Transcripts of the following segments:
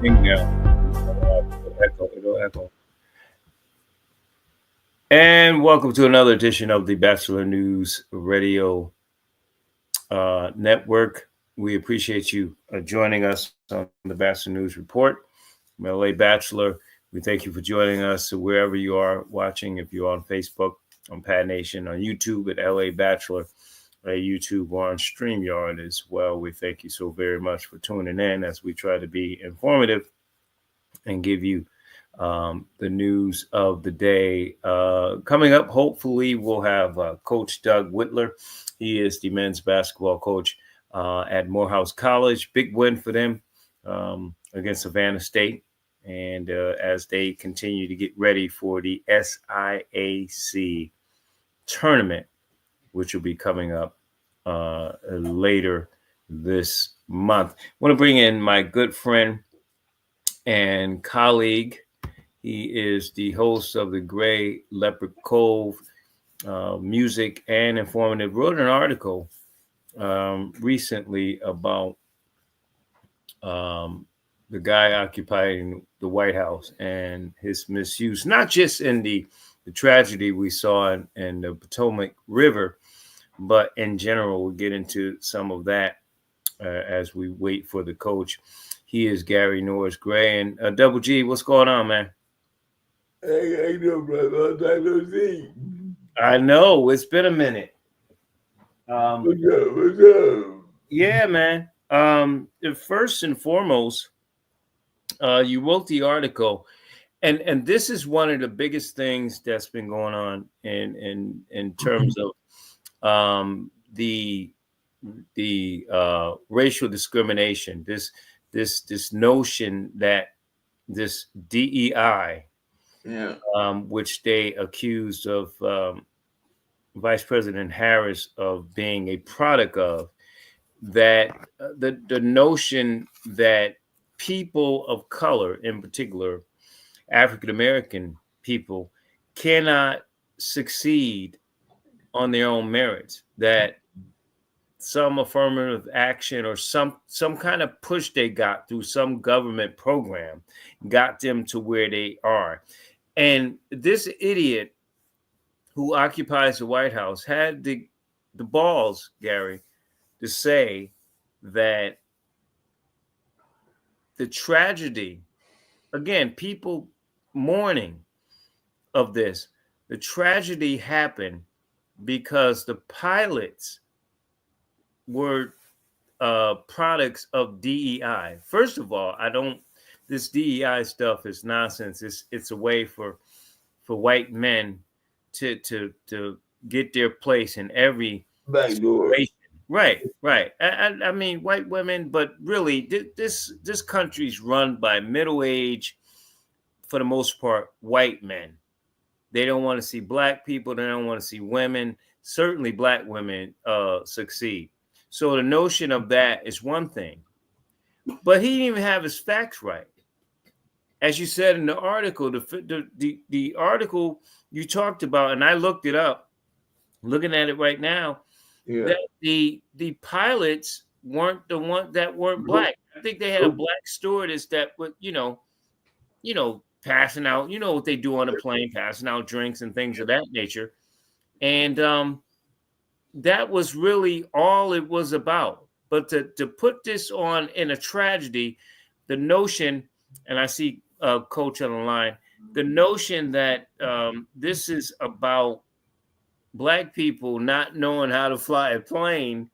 thing now. It'll echo. And welcome to another edition of the Batchelor News Radio Network. We appreciate you joining us on the Batchelor News Report. I'm LA Batchelor. We thank you for joining us wherever you are watching. If you're on Facebook, on Pat Nation, on YouTube at LA Batchelor, YouTube, or on StreamYard as well. We thank you so very much for tuning in as we try to be informative and give you the news of the day. Coming up, hopefully, we'll have Coach Doug Whitler. He is the men's basketball coach at Morehouse College. Big win for them against Savannah State. And as they continue to get ready for the SIAC tournament, which will be coming up later this month. I want to bring in my good friend and colleague. He is the host of the Gray Leopard Cove music and informative. Wrote an article recently about the guy occupying the White House and his misuse, not just in the tragedy we saw in the Potomac River, but in general. We'll get into some of that as we wait for the coach. He is Gary Norris Gray. And Double G, what's going on, man? Hey, know, brother. Long time no see. I know. It's been a minute. What's up? Yeah, man. First and foremost, you wrote the article, and this is one of the biggest things that's been going on in terms of the racial discrimination. This notion that this DEI, which they accused of Vice President Harris of being a product of, that the notion that people of color, in particular African American people, cannot succeed on their own merits, that some affirmative action or some kind of push they got through some government program got them to where they are. And this idiot who occupies the White House had the balls, Gary, to say that the tragedy, again, people mourning of this, the tragedy happened because the pilots were products of DEI. First of all, this DEI stuff is nonsense. It's a way for white men to get their place in every situation. Right. I mean, white women, but really, this country's run by middle-aged, for the most part, white men. They don't want to see black people. They don't want to see women, certainly black women, succeed. So the notion of that is one thing, but he didn't even have his facts right. As you said in the article, the article you talked about, and I looked it up, looking at it right now, that the pilots weren't the ones that weren't black. I think they had a black stewardess that would, passing out, what they do on a plane, passing out drinks and things of that nature. And that was really all it was about. But to put this on in a tragedy, the notion, and I see Coach on the line, the notion that this is about black people not knowing how to fly a plane,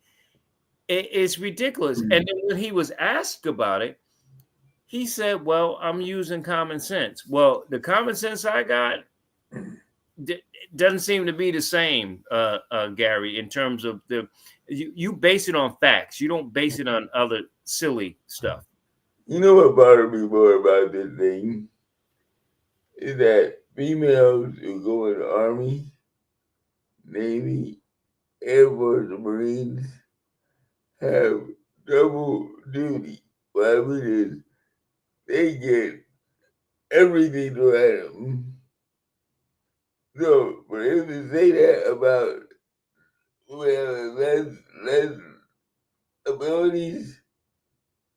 it's ridiculous. And then when he was asked about it, he said, well, I'm using common sense. Well, the common sense I got doesn't seem to be the same, Gary, in terms of you base it on facts. You don't base it on other silly stuff. You know what bothered me more about this thing is that females who go in the Army, Navy, Air Force, and Marines have double duty. What I mean is they get everything to them. So for him to say that about less abilities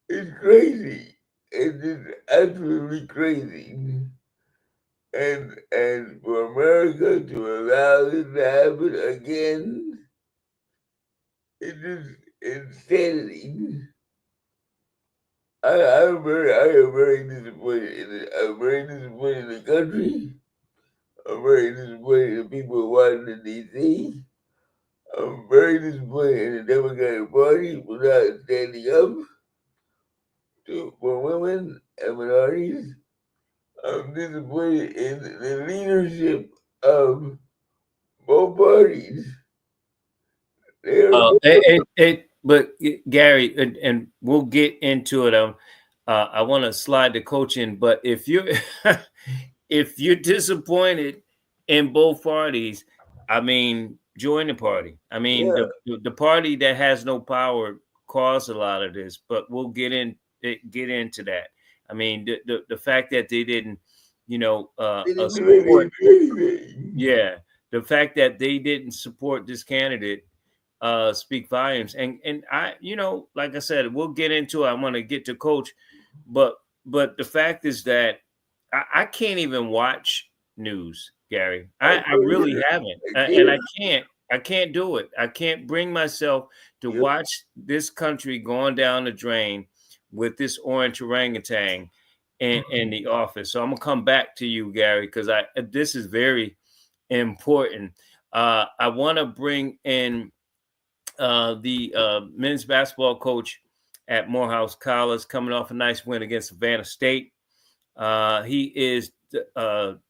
is crazy. it's just absolutely crazy. And for America to allow this to happen again, it is insanity. I am very disappointed in it. I'm very disappointed in the country. I'm very disappointed in people in Washington D.C. I'm very disappointed in the Democratic Party for not standing up for women and minorities. I'm disappointed in the leadership of both parties. They are both. But Gary, and we'll get into it. I want to slide the coach in, but if you're if you're disappointed in both parties, I mean, join the party. I mean, Yeah, the party that has no power caused a lot of this, but we'll get into that. I mean, the fact that they didn't, they didn't do support, anything. yeah, the fact that they didn't support this candidate speak volumes. And I, like I said, we'll get into it. I want to get to coach, but the fact is that I can't even watch news, Gary. I I can't really either. haven't, I and can't. I can't do it. I can't bring myself to Yep. watch this country going down the drain with this orange orangutan in the office. So I'm gonna come back to you, Gary, because I this is very important. I want to bring in the men's basketball coach at Morehouse College, coming off a nice win against Savannah State. He is Doug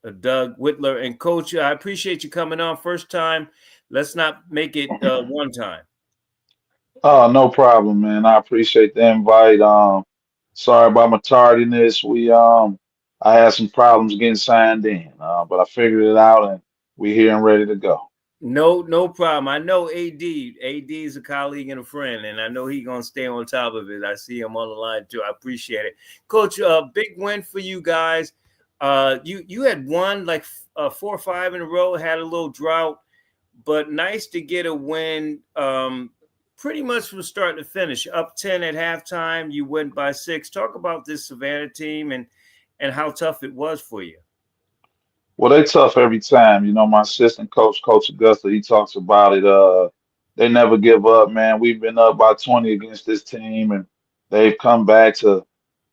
Whitler. And coach, I appreciate you coming on first time. Let's not make it one time. Oh, no problem, man. I appreciate the invite. Sorry about my tardiness. I had some problems getting signed in, but I figured it out, and we're here and ready to go. No problem. I know AD. AD is a colleague and a friend, and I know he's gonna stay on top of it. I see him on the line too. I appreciate it, Coach. Big win for you guys. You had won like 4 or 5 in a row. Had a little drought, but nice to get a win. Pretty much from start to finish. Up 10 at halftime. You went by 6. Talk about this Savannah team and how tough it was for you. Well, they tough every time. You know, my assistant coach, Coach Augusta, he talks about it. They never give up, man. We've been up by 20 against this team, and they've come back to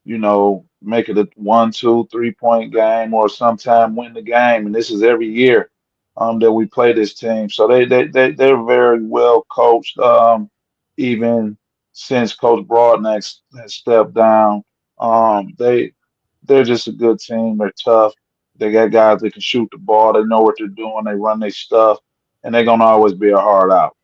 make it a 1, 2, 3 point game or sometime win the game. And this is every year that we play this team. So they're very well coached, even since Coach Broadnax has stepped down. They're just a good team. They're tough. They got guys that can shoot the ball. They know what they're doing. They run their stuff, and they're gonna always be a hard out.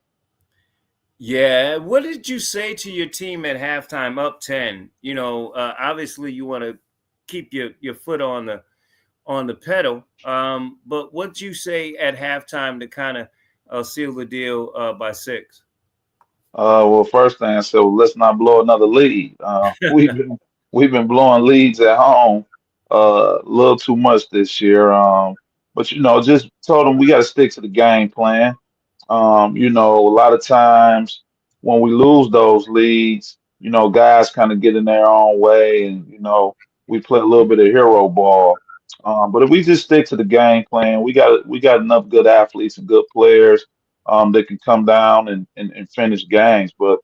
Yeah. What did you say to your team at halftime, up 10? Obviously you want to keep your foot on the pedal. But what did you say at halftime to kind of seal the deal by 6? Well, first thing I said, well, let's not blow another lead. We've been blowing leads at home a little too much this year. But just told them we got to stick to the game plan. A lot of times when we lose those leads, guys kind of get in their own way, and we play a little bit of hero ball. But if we just stick to the game plan, we got enough good athletes and good players that can come down and finish games. But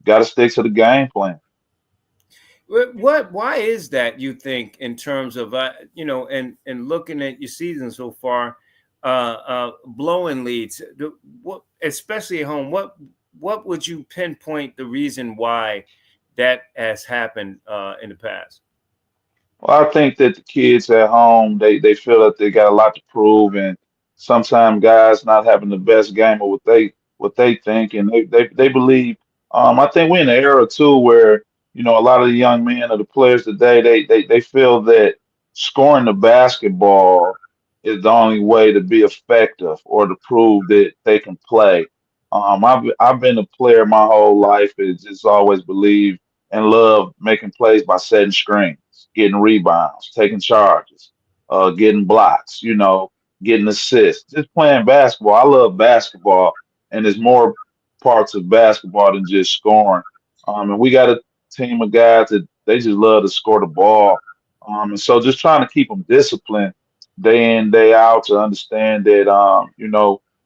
got to stick to the game plan. What? Why is that? You think in terms of and looking at your season so far, blowing leads, what, especially at home. What would you pinpoint the reason why that has happened in the past? Well, I think that the kids at home they feel that they got a lot to prove, and sometimes guys not having the best game of what they think, and they believe. I think we're in an era too where a lot of the young men or the players today they feel that scoring the basketball is the only way to be effective or to prove that they can play. I've been a player my whole life. It's just always believed and love making plays by setting screens, getting rebounds, taking charges, getting blocks, getting assists, just playing basketball. I love basketball, and there's more parts of basketball than just scoring. And we got a team of guys that they just love to score the ball. And so just trying to keep them disciplined day in, day out to understand that,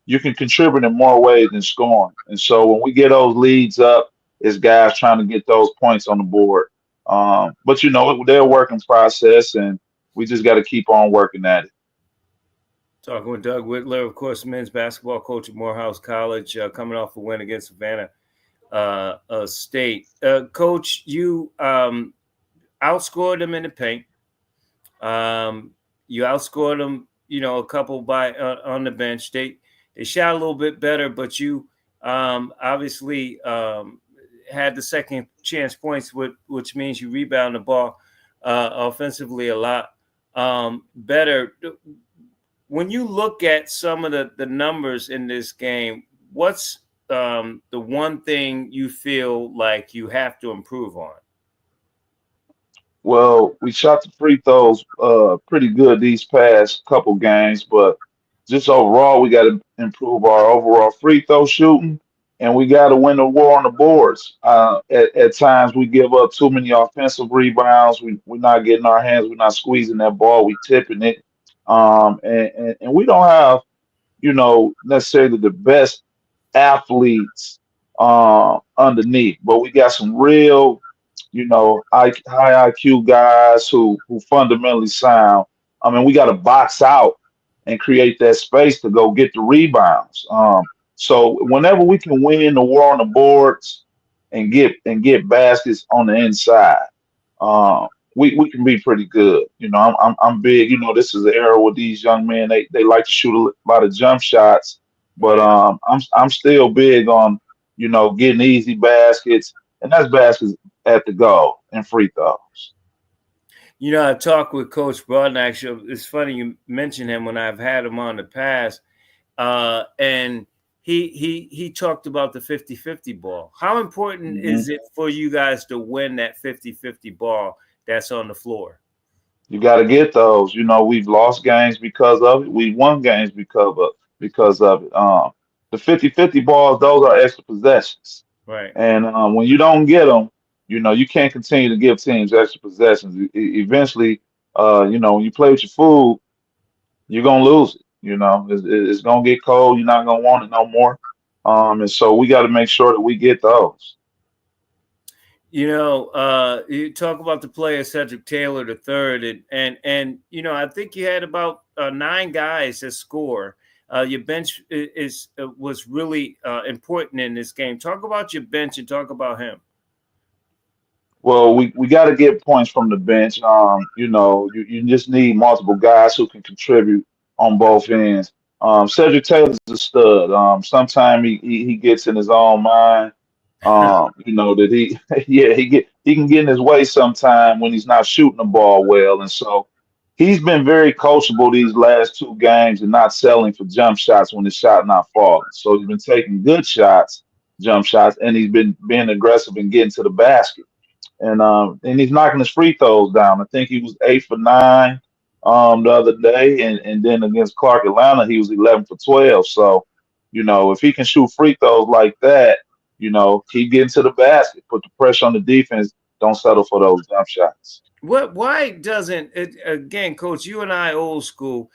you can contribute in more ways than scoring. And so when we get those leads up, it's guys trying to get those points on the board. But they're a working process, and we just got to keep on working at it. Talking with Doug Whitler, of course, men's basketball coach at Morehouse College, coming off a win against Savannah State. Coach, you outscored them in the paint. You outscored them, a couple by on the bench. They shot a little bit better, but you obviously had the second chance points, which means you rebound the ball offensively a lot better. When you look at some of the numbers in this game, what's the one thing you feel like you have to improve on? Well, we shot the free throws pretty good these past couple games, but just overall, we got to improve our overall free throw shooting, and we got to win the war on the boards. At times, we give up too many offensive rebounds. We're not getting our hands. We're not squeezing that ball. We tipping it, and we don't have necessarily the best athletes underneath, but we got some real, high IQ guys who fundamentally sound. I mean, we got to box out and create that space to go get the rebounds. So whenever we can win the war on the boards and get baskets on the inside, uh, we can be pretty good. I'm big. This is the era with these young men. They like to shoot a lot of jump shots, but Right. I'm still big on getting easy baskets, and that's baskets at the goal and free throws. I talked with Coach Broadnax. It's funny you mentioned him when I've had him on the past. And he talked about the 50-50 ball. How important hmm is it for you guys to win that 50-50 ball that's on the floor? You got to get those. We've lost games because of it. We won games because of it. The 50-50 balls, those are extra possessions. Right. And when you don't get them, you can't continue to give teams extra possessions. Eventually, when you play with your food, you're gonna lose it. It's gonna get cold. You're not gonna want it no more. And so we got to make sure that we get those. You talk about the player Cedric Taylor the third, and I think you had about nine guys that score. Your bench was really important in this game. Talk about your bench and talk about him. Well, we got to get points from the bench. You just need multiple guys who can contribute on both ends. Cedric Taylor's a stud. Sometimes he gets in his own mind. That yeah, he can get in his way sometime when he's not shooting the ball well, and so he's been very coachable these last two games and not settling for jump shots when the shot not falling. So he's been taking good shots, jump shots, and he's been being aggressive and getting to the basket. And he's knocking his free throws down. I think he was 8 for 9 the other day, and then against Clark Atlanta he was 11 for 12. So, if he can shoot free throws like that, keep getting to the basket, put the pressure on the defense, don't settle for those jump shots. Why doesn't it, again, Coach? You and I, old school.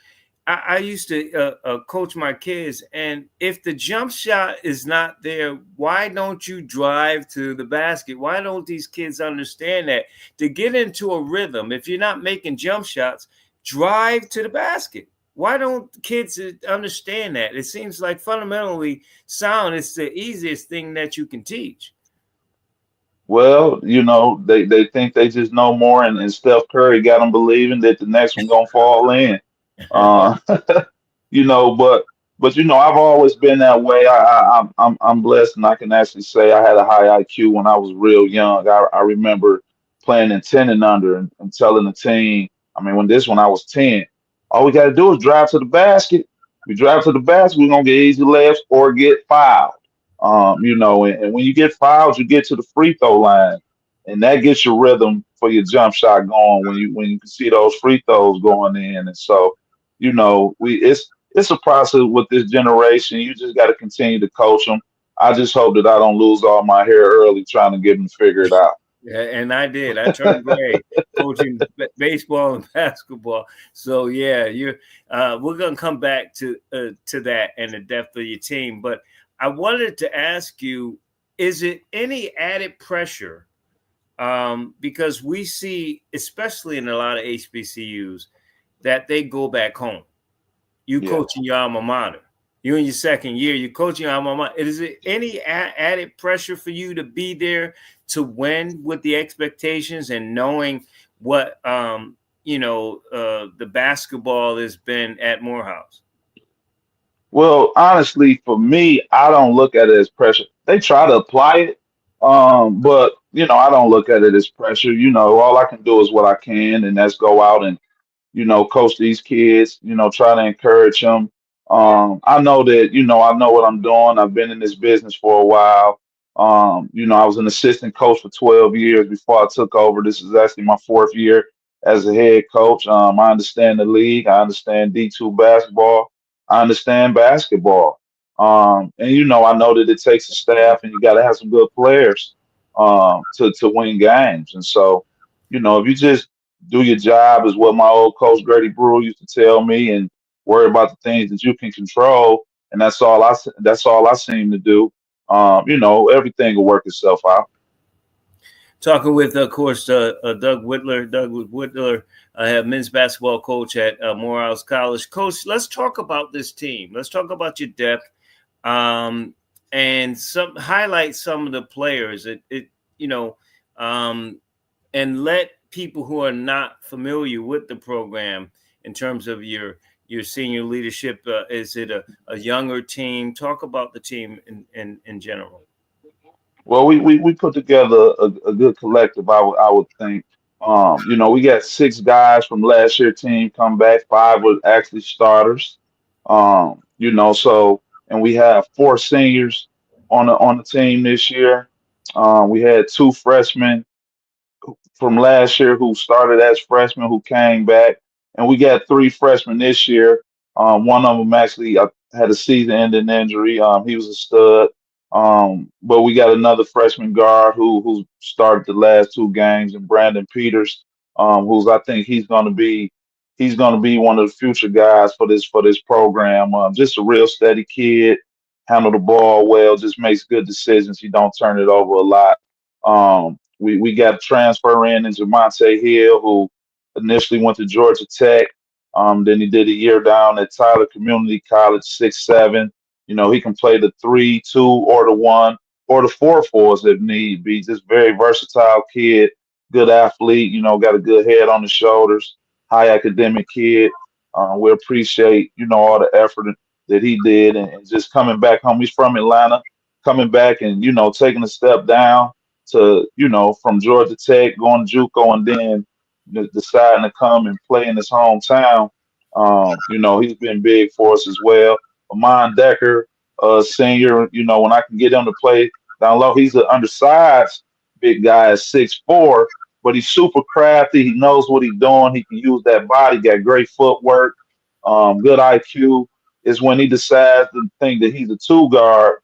I used to coach my kids, and if the jump shot is not there, why don't you drive to the basket? Why don't these kids understand that to get into a rhythm? If you're not making jump shots, drive to the basket. Why don't kids understand that? It seems like fundamentally sound. It's the easiest thing that you can teach. Well, they think they just know more, and Steph Curry got them believing that the next one gonna fall in. Uh, but I've always been that way. I'm blessed, and I can actually say I had a high IQ when I was real young. I remember playing in 10 and under, and telling the team, I mean, when I was 10, all we got to do is drive to the basket. We drive to the basket, we're gonna get easy lefts or get fouled. And when you get fouled, you get to the free throw line, and that gets your rhythm for your jump shot going when you can see those free throws going in. And so, we it's a process with this generation. You just got to continue to coach them. I just hope that I don't lose all my hair early trying to get them figured out. Yeah, and I did. I turned gray coaching baseball and basketball. So yeah, you're. We're gonna come back to that and the depth of your team. But I wanted to ask you: is it any added pressure? Because we see, especially in a lot of HBCUs, that they go back home. You Yeah. coaching your alma mater. You in your second year. You coaching your alma mater. Is it any added pressure for you to be there to win with the expectations and knowing what the basketball has been at Morehouse? Well, honestly, for me, I don't look at it as pressure. They try to apply it, but I don't look at it as pressure. All I can do is what I can, and that's go out and coach these kids, try to encourage them. I know that, I know what I'm doing. I've been in this business for a while. I was an assistant coach for 12 years before I took over. This is actually my fourth year as a head coach. I understand the league. I understand D2 basketball. I understand basketball. And, I know that it takes a staff and you got to have some good players to win games. And so, if you just do your job is what my old coach Grady Brewer used to tell me, and worry about the things that you can control. And that's all I seem to do. Everything will work itself out. Talking with, of course, Doug Whitler. Doug Whitler, I have men's basketball coach at Morehouse College. Coach, let's talk about this team. Let's talk about your depth, um, and highlight some of the players. You know, um, and let people who are not familiar with the program in terms of your senior leadership. Is it a younger team? Talk about the team in general. Well, we put together a good collective, I would think. We got six guys from last year team come back. Five were actually starters. So and we have four seniors on the team this year. We had two freshmen from last year who started as freshmen who came back, and we got three freshmen this year. One of them actually had a season-ending injury. He was a stud. But we got another freshman guard who started the last two games, and Brandon Peters, who's I think he's gonna be one of the future guys for this program. Just a real steady kid, handle the ball well, just makes good decisions. He don't turn it over a lot. We got a transfer in Jamonte Hill, who initially went to Georgia Tech. Then he did a year down at Tyler Community College, 6'7". He can play the 3-2 or the 1 or the 4-4s if need be. Just very versatile kid, good athlete. Got a good head on his shoulders, high academic kid. We appreciate all the effort that he did, and just coming back home. He's from Atlanta, coming back and taking a step down to from Georgia Tech, going to JUCO, and then deciding to come and play in his hometown. He's been big for us as well. Amon Decker, senior, when I can get him to play down low, he's an undersized big guy at 6'4", but he's super crafty. He knows what he's doing. He can use that body, got great footwork, good IQ. Is when he decides to think that he's a two guard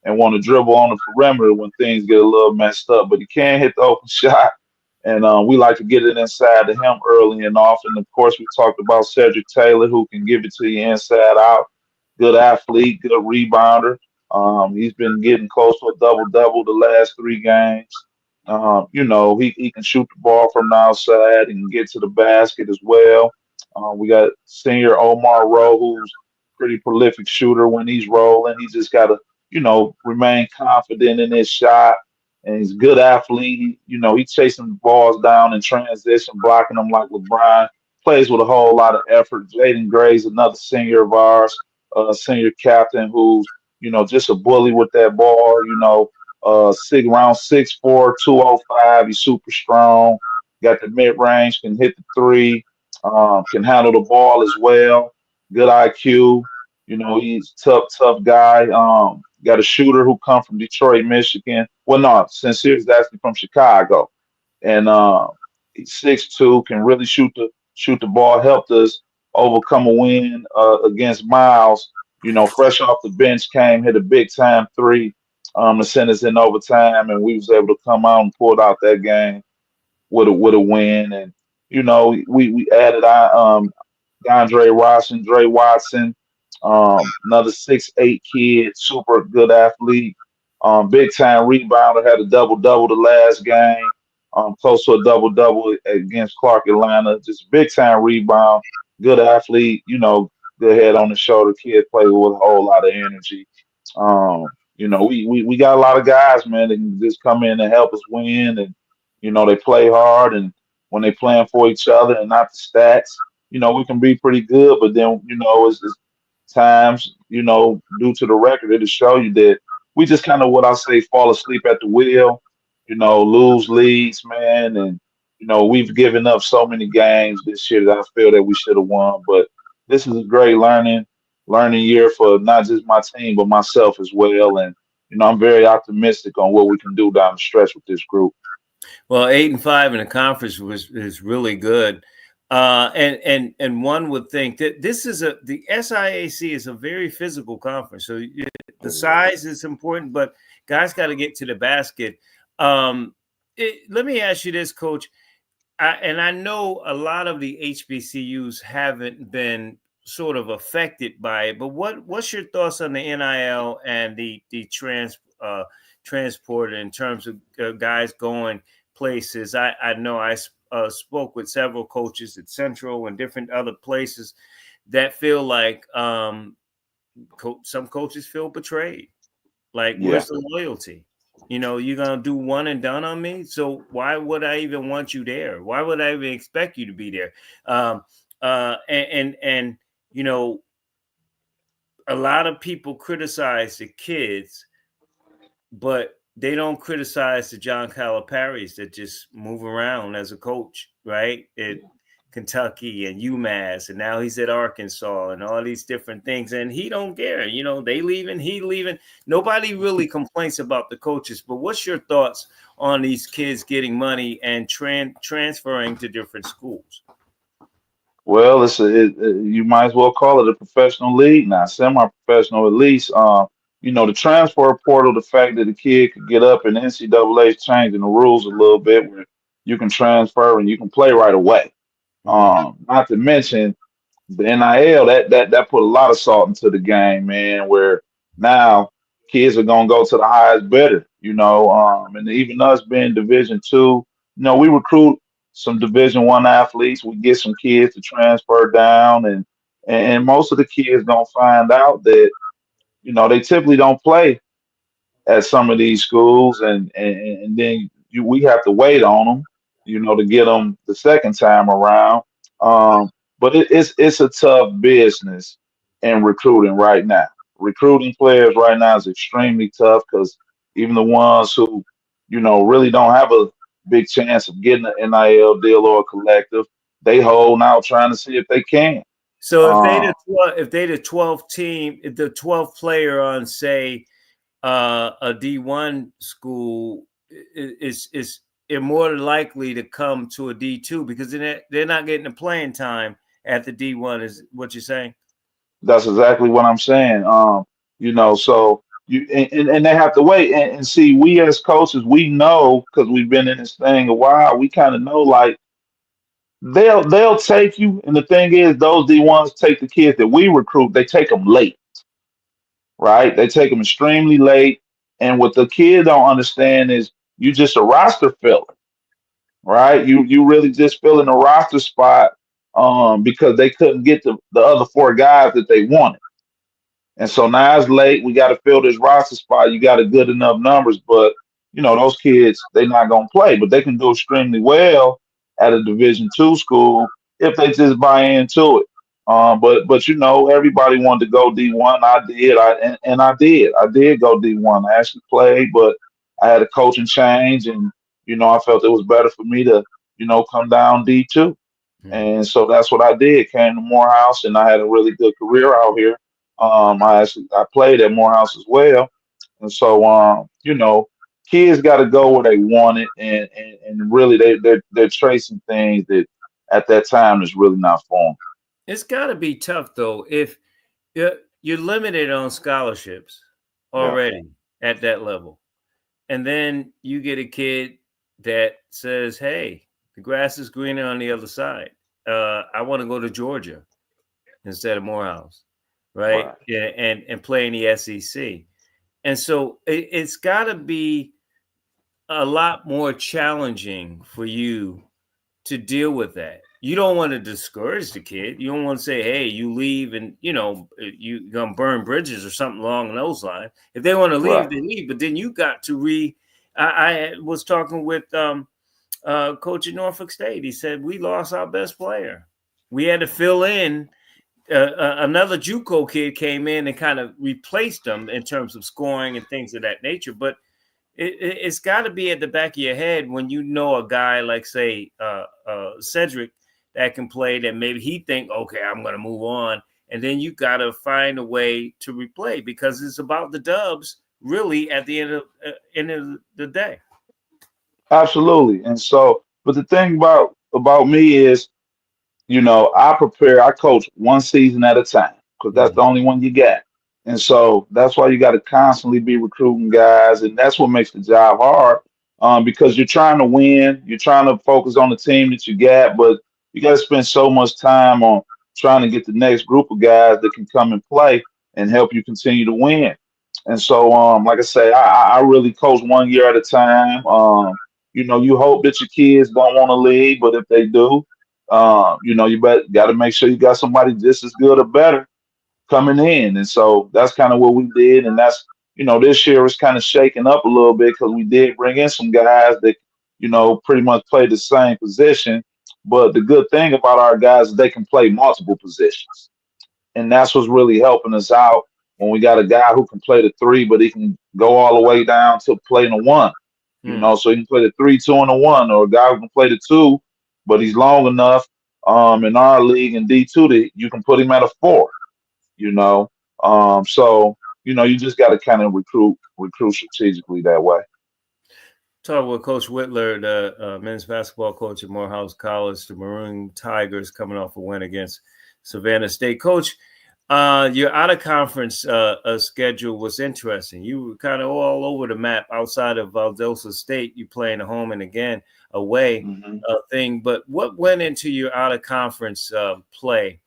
and want to dribble on the perimeter when things get a little messed up. But he can't hit the open shot, and we like to get it inside to him early and often. Of course, we talked about Cedric Taylor, who can give it to you inside out. Good athlete, good rebounder. He's been getting close to a double double the last three games. He can shoot the ball from the outside and get to the basket as well. We got senior Omar Rowe, who's pretty prolific shooter when he's rolling. He just got to, remain confident in his shot. And he's a good athlete. He's chasing balls down in transition, blocking them like LeBron. Plays with a whole lot of effort. Jaden Gray's another senior of ours, senior captain who's, just a bully with that ball. Round 6'4", 205. He's super strong. Got the mid range, can hit the three, can handle the ball as well. Good IQ. He's a tough guy. Got a shooter who come from Detroit, Michigan. Well, no, Sincere's actually from Chicago, and he's 6'2", can really shoot the ball. Helped us overcome a win against Miles. Fresh off the bench, came hit a big time three. to send us in overtime, and we was able to come out and pull out that game with a win. And we added our DeAndre Ross and Dre Watson, another 6'8" kid, super good athlete, big time rebounder, had a double double the last game, close to a double double against Clark Atlanta. Just big time rebound, good athlete, good head on the shoulder kid, play with a whole lot of energy. We got a lot of guys, man, that can just come in and help us win, and they play hard, and when they playing for each other and not the stats, we can be pretty good, but then, it's times, due to the record, it'll show you that we just kind of, what I say, fall asleep at the wheel, lose leads, man. And, we've given up so many games this year that I feel that we should have won. But this is a great learning year for not just my team, but myself as well. And, I'm very optimistic on what we can do down the stretch with this group. Well, 8-5 in the conference is really good. And one would think that the SIAC is a very physical conference. So the size is important, but guys got to get to the basket. Let me ask you this, Coach. I know a lot of the HBCUs haven't been sort of affected by it, but what's your thoughts on the NIL and the transport in terms of guys going places? I know I spoke with several coaches at Central and different other places that feel like some coaches feel betrayed. Like, Yeah. where's the loyalty? You're going to do one and done on me. So why would I even want you there? Why would I even expect you to be there? And a lot of people criticize the kids, but they don't criticize the John Calipari's that just move around as a coach, right? At Kentucky and UMass, and now he's at Arkansas and all these different things, and he don't care. They leaving, he leaving. Nobody really complains about the coaches. But what's your thoughts on these kids getting money and transferring to different schools? Well, you might as well call it a professional league now, semi-professional at least. The transfer portal, the fact that the kid could get up, and NCAA is changing the rules a little bit where you can transfer and you can play right away. Not to mention the NIL, that put a lot of salt into the game, man, where now kids are gonna go to the highest bidder, and even us being Division II, we recruit some Division I athletes. We get some kids to transfer down, and most of the kids gonna find out that, they typically don't play at some of these schools, and then we have to wait on them, to get them the second time around. But it's a tough business in recruiting right now. Recruiting players right now is extremely tough because even the ones who, really don't have a big chance of getting an NIL deal or a collective, they hold out trying to see if they can. So Um, if they the 12th team, the 12th player on, say, a D1 school is more likely to come to a D2 because they're not getting the playing time at the D1, is what you're saying? That's exactly what I'm saying. So and they have to wait and see. We as coaches, we know because we've been in this thing a while. We kind of know, like, they'll take you, and the thing is, those D1s take the kids that we recruit. They take them late, right? They take them extremely late, and what the kid don't understand is you just a roster filler, right? You really just filling a roster spot because they couldn't get the other four guys that they wanted. And so now it's late. We got to fill this roster spot. You got a good enough numbers, but those kids, they're not gonna play, but they can do extremely well at a Division II school if they just buy into it. But everybody wanted to go D1. I did. I did. I did go D1. I actually played, but I had a coaching change, and I felt it was better for me to come down D2. And so that's what I did. Came to Morehouse, and I had a really good career out here. I played at Morehouse as well, and so kids got to go where they want it, and really they're tracing things that at that time is really not for them. It's got to be tough though if you're limited on scholarships Yeah, already. at that level. And then you get a kid that says, hey, the grass is greener on the other side. I want to go to Georgia instead of Morehouse, right? Right. Yeah, and play in the SEC. And so it's got to be a lot more challenging for you to deal with that. You don't want to discourage the kid. You don't want to say, "Hey, you leave, and you're gonna burn bridges or something along those lines." If they want to leave, Right. they leave. But then you got to I was talking with coach at Norfolk State. He said we lost our best player. We had to fill in. Another JUCO kid came in and kind of replaced them in terms of scoring and things of that nature. But it's got to be at the back of your head when you know a guy like, say, Cedric that can play, that maybe he think, okay, I'm going to move on. And then you got to find a way to replay, because it's about the dubs really at the end of the day. Absolutely. And so, but the thing about me is, I coach one season at a time because that's the Mhm. only one you got. And so that's why you got to constantly be recruiting guys. And that's what makes the job hard, because you're trying to win. You're trying to focus on the team that you got, but you got to spend so much time on trying to get the next group of guys that can come and play and help you continue to win. And so, like I say, I really coach 1 year at a time. You hope that your kids don't want to leave, but if they do, you got to make sure you got somebody just as good or better coming in. And so that's kind of what we did. And this year was kind of shaking up a little bit because we did bring in some guys that, pretty much play the same position. But the good thing about our guys is they can play multiple positions. And that's what's really helping us out when we got a guy who can play the three, but he can go all the way down to playing the one. Hmm. So he can play the three, two, and the one, or a guy who can play the two, but he's long enough in our league in D2 that you can put him at a four, you know. So you just got to kind of recruit strategically that way. Talk with Coach Whitler, the men's basketball coach at Morehouse College, the Maroon Tigers coming off a win against Savannah State. Coach, your out of conference schedule was interesting. You were kind of all over the map outside of Valdosta State. You playing a home and again away hmm thing. But what went into your out of conference play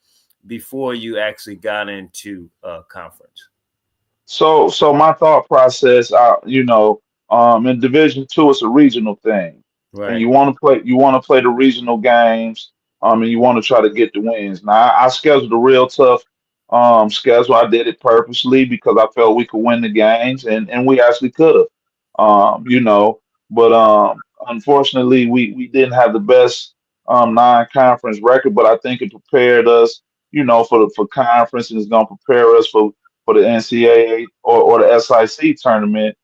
before you actually got into conference? So my thought process, in Division 2, it's a regional thing, and Right. you want to play the regional games, and you want to try to get the wins. Now I scheduled a real tough schedule. I did it purposely because I felt we could win the games, and we actually could have, but unfortunately we didn't have the best non-conference record, but I think it prepared us, for conference, and it's going to prepare us for the NCAA or the SIC tournament,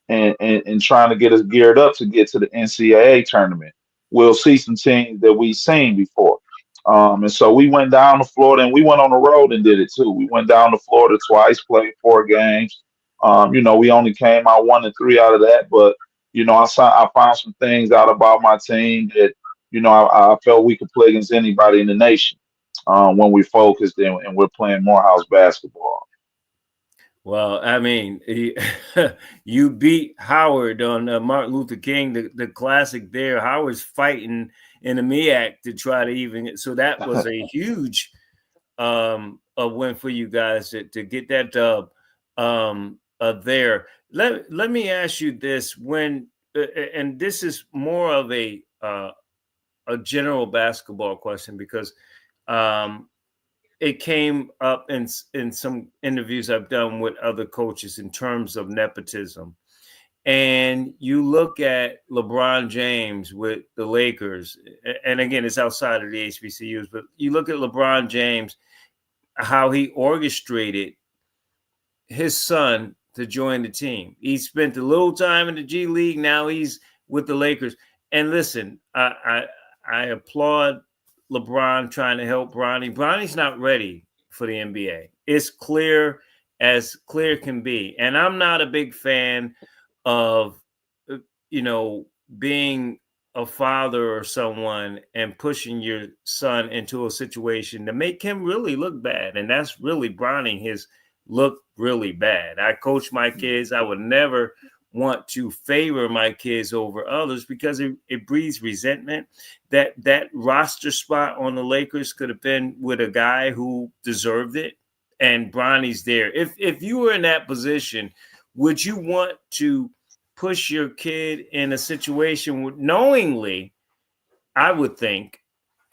and trying to get us geared up to get to the NCAA tournament. We'll see some teams that we've seen before. And so we went down to Florida, and we went on the road and did it too. We went down to Florida twice, played 4 games. We only came out 1-3 out of that, but I found some things out about my team that I felt we could play against anybody in the nation when we focused and we're playing Morehouse basketball. Well, I mean, you beat Howard on Martin Luther King, the classic there. Howard's fighting in the MEAC to try to even. So that was a huge a win for you guys to get that dub there. Let me ask you this: and this is more of a general basketball question, because um, it came up in some interviews I've done with other coaches in terms of nepotism. And you look at LeBron James with the Lakers, and again, it's outside of the HBCUs, but you look at LeBron James, how he orchestrated his son to join the team. He spent a little time in the G League. Now he's with the Lakers. And listen, I applaud LeBron trying to help Bronny. Bronny's not ready for the NBA. It's clear as clear can be. And I'm not a big fan of, you know, being a father or someone and pushing your son into a situation to make him really look bad. And that's really Bronny, his look really bad. I coach my kids. I would never want to favor my kids over others because it breeds resentment. That roster spot on the Lakers could have been with a guy who deserved it, and Bronny's there. If you were in that position, would you want to push your kid in a situation knowingly? I would think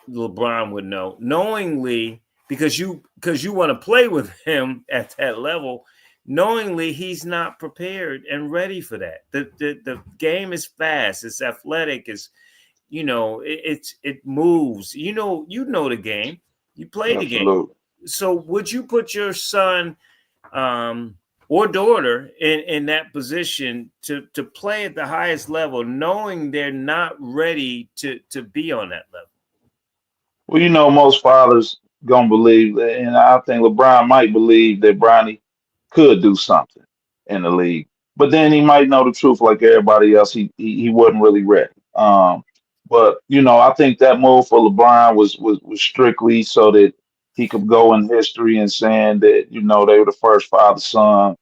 LeBron would know knowingly because you want to play with him at that level, knowingly he's not prepared and ready for that. The game is fast, it's athletic, it's it moves. You know the game, you play the game. Absolutely. So would you put your son um, or daughter in that position to play at the highest level, knowing they're not ready to be on that level? Well, most fathers gonna believe, and I think LeBron might believe that Bronny could do something in the league, but then he might know the truth like everybody else. He wasn't really ready. But I think that move for LeBron was strictly so that he could go in history and saying that they were the first father son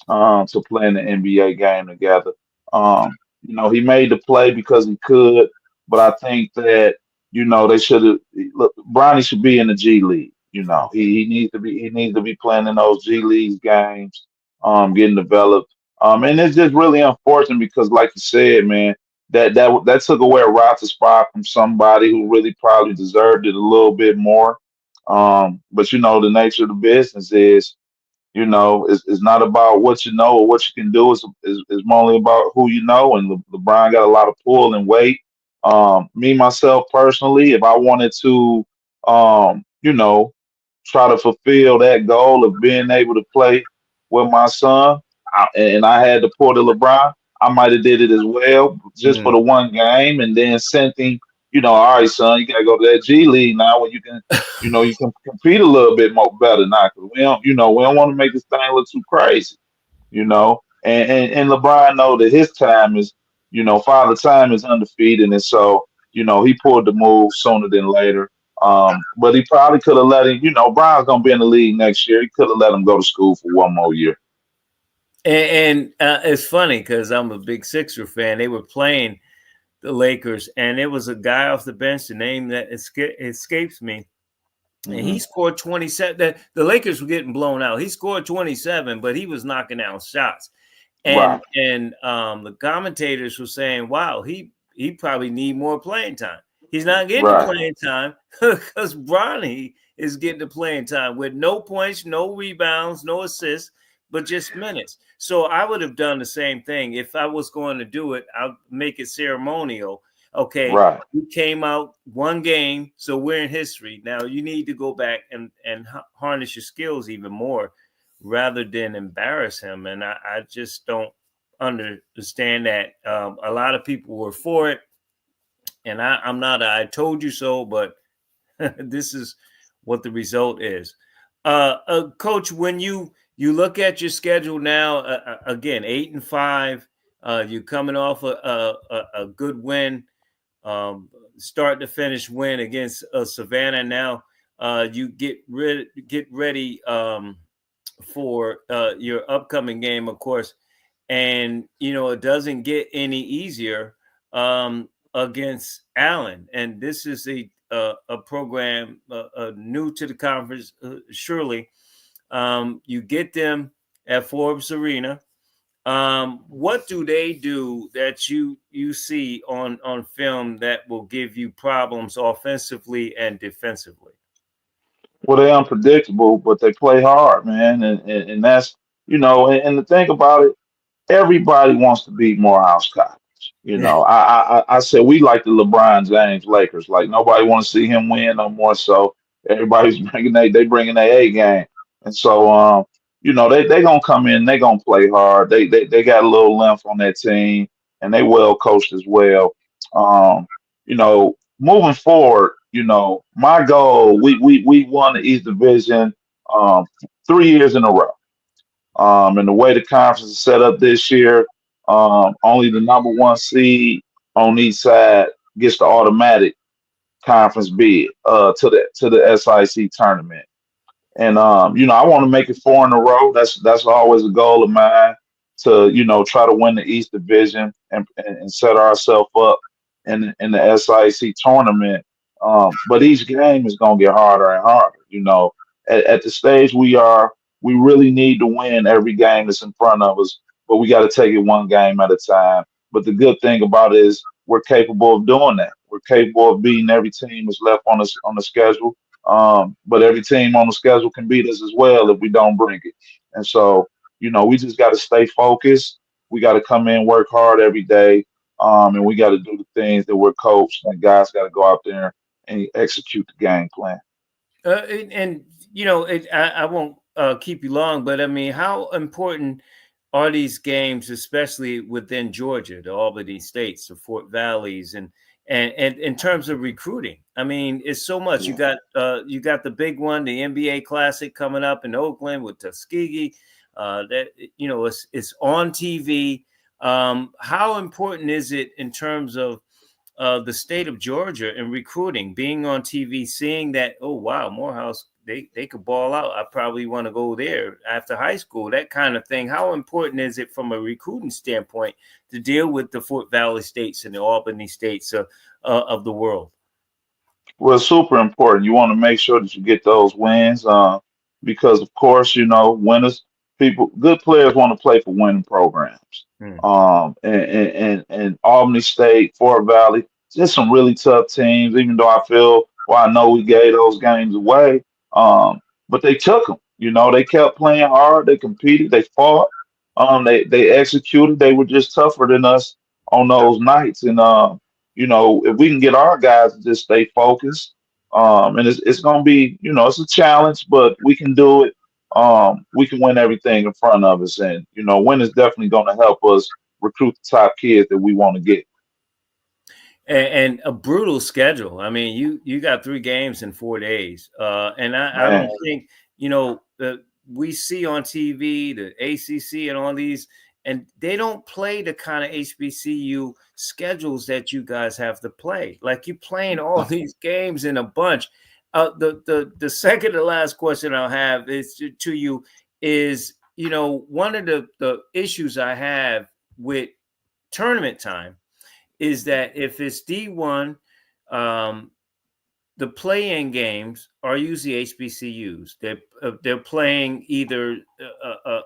to play in the NBA game together. He made the play because he could, but I think that they should have. Look, Bronny should be in the G League. He needs to be playing in those G League games, getting developed. And it's just really unfortunate because, like you said, man, that took away a roster spot from somebody who really probably deserved it a little bit more. But the nature of the business is it's not about what you know or what you can do. It's mainly about who you know. And LeBron got a lot of pull and weight. Me myself personally, if I wanted to, try to fulfill that goal of being able to play with my son, and I had to pull the LeBron, I might have did it as well, just for Mm. the one game, and then sent him. All right, son, you gotta go to that G League now, where you can compete a little bit more better now, because we don't want to make this thing look too crazy. And LeBron know that his time is, father time is undefeated, and so he pulled the move sooner than later. But he probably could have let him. Brian's gonna be in the league next year. He could have let him go to school for one more year. And it's funny because I'm a big Sixer fan. They were playing the Lakers, and it was a guy off the bench, the name that escapes me, and he Hmm. scored 27. The Lakers were getting blown out. He scored 27, but he was knocking down shots. And Right, the commentators were saying, "Wow, he probably need more playing time. He's not getting the right. playing time because Bronny is getting the playing time with no points, no rebounds, no assists, but just minutes." So I would have done the same thing if I was going to do it. I'll make it ceremonial. Okay, Right. you came out one game, so we're in history. Now you need to go back and harness your skills even more rather than embarrass him. And I just don't understand that. A lot of people were for it, and I'm not. I told you so, but this is what the result is. Coach, when you look at your schedule now, again 8-5, you're coming off a good win, start to finish win against Savannah. Now you get ready for your upcoming game, of course, and it doesn't get any easier against Allen, and this is a program new to the conference. Surely, you get them at Forbes Arena. What do they do that you see on film that will give you problems offensively and defensively? Well, they're unpredictable, but they play hard, man, and that's and the thing about it, everybody wants to beat Morehouse College. I said we like the LeBron James Lakers. Like nobody wants to see him win no more. So everybody's bringing their A game, and so they gonna come in, they gonna play hard. They got a little length on that team, and they well coached as well. Moving forward, my goal, we won the East Division 3 years in a row. And the way the conference is set up this year, only the number one seed on each side gets the automatic conference bid to the SIC tournament. And I want to make it four in a row. That's always a goal of mine to try to win the East Division and set ourselves up in the SIC tournament. But each game is gonna get harder and harder. At the stage we are, we really need to win every game that's in front of us. But we got to take it one game at a time. But the good thing about it is we're capable of doing that. We're capable of beating every team that's left on the schedule, but every team on the schedule can beat us as well if we don't bring it. And so, we just got to stay focused. We got to come in, work hard every day, and we got to do the things that we're coached. And guys got to go out there and execute the game plan. And I won't keep you long, but I mean, how important are these games, especially within Georgia, the Albany states, the Fort Valleys, and in terms of recruiting? I mean, it's so much. You got the big one, the NBA Classic coming up in Oakland with Tuskegee. That it's on TV. How important is it in terms of the state of Georgia and recruiting, being on TV, seeing that, oh wow, Morehouse, they could ball out. I probably want to go there after high school, that kind of thing. How important is it from a recruiting standpoint to deal with the Fort Valley states and the Albany states of the world? Well, it's super important. You want to make sure that you get those wins, because of course, winners, good players want to play for winning programs. Hmm. And Albany State, Fort Valley, just some really tough teams. Even though I know we gave those games away, but they took them. They kept playing hard. They competed. They fought. They executed. They were just tougher than us on those nights. And if we can get our guys to just stay focused, and it's going to be, it's a challenge, but we can do it. We can win everything in front of us, and win is definitely going to help us recruit the top kids that we want to get. And a brutal schedule. I mean, you got 3 games in 4 days, and I don't Man, think we see on TV the ACC and all these, and they don't play the kind of HBCU schedules that you guys have to play. Like you playing all these games in a bunch. The second to last question I'll have is to you is one of the issues I have with tournament time is that if it's D1, um, the play-in games are usually HBCUs. They're playing either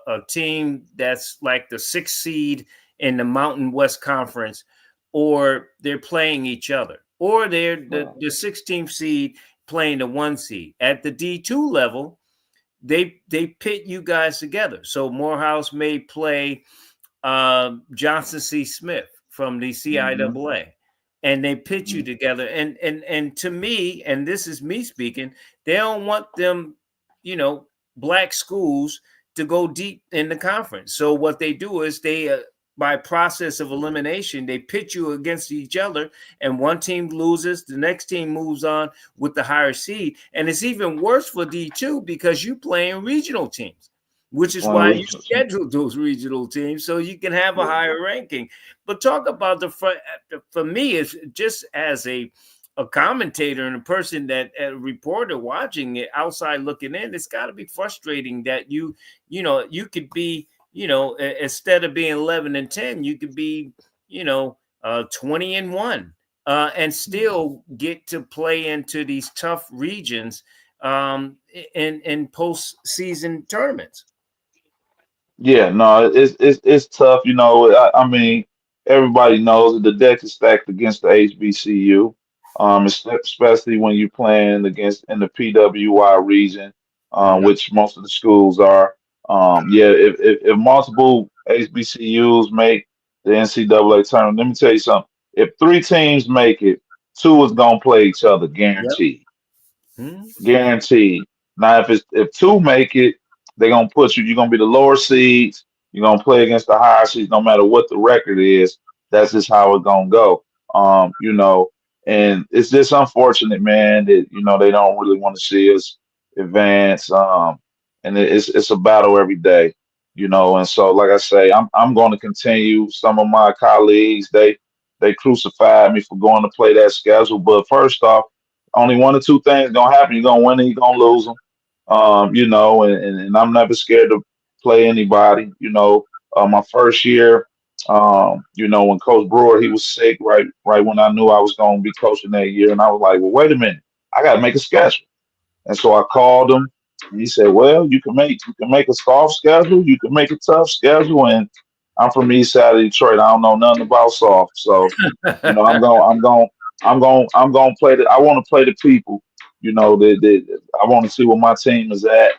a team that's like the 6th seed in the Mountain West Conference, or they're playing each other, or they're the 16th seed playing the 1 seed. At the D2 level, they pit you guys together. So Morehouse may play Johnson C. Smith from the mhm. CIAA, and they pit you Mhm. together. And to me, and this is me speaking, they don't want them, black schools to go deep in the conference. So what they do is they by process of elimination, they pit you against each other, and one team loses, the next team moves on with the higher seed. And it's even worse for D2 because you playing regional teams, which is Playing why you regional team. schedule those regional teams so you can have a Yeah. higher ranking. But talk about for me, it's just as a commentator and a person that a reporter watching it outside looking in, it's got to be frustrating that you could be, instead of being 11-10, you could be, 20-1, and still get to play into these tough regions in postseason tournaments. Yeah, no, it's tough. I mean, everybody knows that the deck is stacked against the HBCU, especially when you're playing against in the PWI region, Mm. which most of the schools are. Yeah, if multiple HBCUs make the NCAA tournament, let me tell you something. If 3 teams make it, 2 is gonna play each other, Yep. guaranteed. Mm. Guaranteed. Now, if 2 make it, they're gonna put you. You're gonna be the lower seeds. You're gonna play against the higher seeds, no matter what the record is. That's just how it's gonna go. And it's just unfortunate, man, that they don't really want to see us advance. And it's a battle every day. And so, like I say, I'm going to continue. Some of my colleagues, they crucified me for going to play that schedule. But first off, only one or two things gonna happen. You're gonna win and you're gonna lose them. and I'm never scared to play anybody. My first year, when Coach Brewer he was sick, right when I knew I was going to be coaching that year, and I was like, well, wait a minute, I got to make a schedule. And so I called him, and he said, "Well, you can make a soft schedule, you can make a tough schedule." And I'm from the east side of Detroit. I don't know nothing about soft, so I'm going, I'm going to play the. I want to play the people. I want to see where my team is at,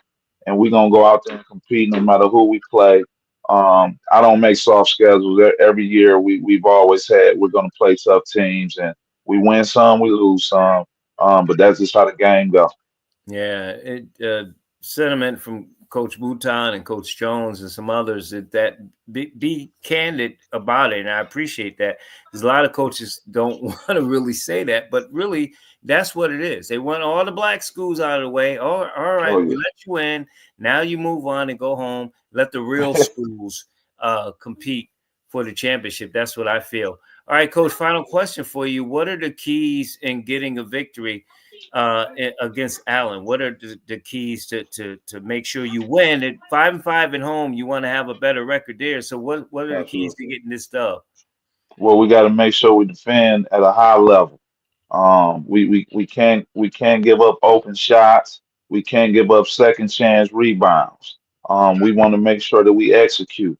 and we're gonna go out there and compete no matter who we play. I don't make soft schedules. Every year we've always had we're gonna play tough teams, and we win some, we lose some. But that's just how the game goes. Yeah, sentiment from Coach Bouton and Coach Jones and some others that be candid about it, and I appreciate that because a lot of coaches don't want to really say that, but really that's what it is. They want all the black schools out of the way. Oh, all Oh right, we yeah. let you in. Now you move on and go home. Let the real schools compete for the championship. That's what I feel. All right, Coach. Final question for you: what are the keys in getting a victory against Allen? What are the keys to make sure you win? At 5-5 at home, you want to have a better record there. So what are the keys Absolutely. to getting this stuff? Well, we got to make sure we defend at a high level. We can't give up open shots. We can't give up second chance rebounds. We want to make sure that we execute.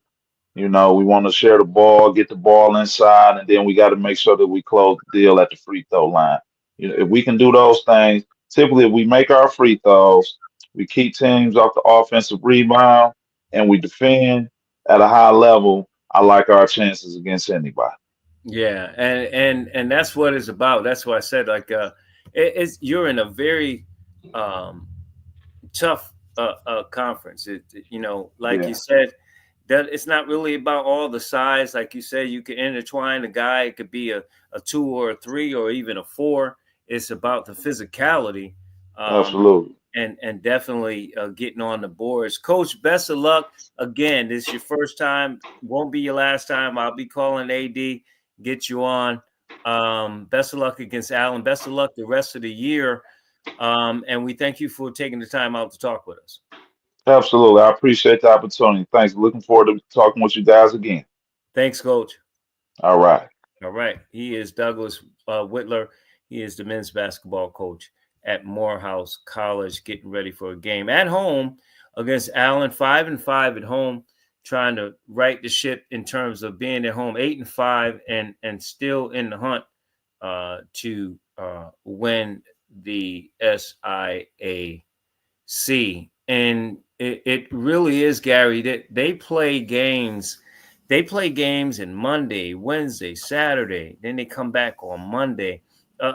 We want to share the ball, get the ball inside, and then we got to make sure that we close the deal at the free throw line. If we can do those things, typically if we make our free throws, we keep teams off the offensive rebound, and we defend at a high level. I like our chances against anybody. Yeah, and that's what it's about. That's why I said like it's you're in a very um tough conference. Like you Yeah, said, that it's not really about all the size. Like you said, you can intertwine a guy. It could be a two or a three or even a four. It's about the physicality, um, absolutely. and definitely getting on the boards. Coach, best of luck. Again, this is your first time. Won't be your last time. I'll be calling AD, get you on. Best of luck against Allen. Best of luck the rest of the year. And we thank you for taking the time out to talk with us. Absolutely. I appreciate the opportunity. Thanks. Looking forward to talking with you guys again. Thanks, Coach. All right. All right. He is Douglas Whitler. He is the men's basketball coach at Morehouse College, getting ready for a game at home against Allen. 5-5 at home, trying to right the ship in terms of being at home. 8-5 and still in the hunt to win the SIAC. And it really is, Gary, that they play games. They play games in Monday, Wednesday, Saturday. Then they come back on Monday.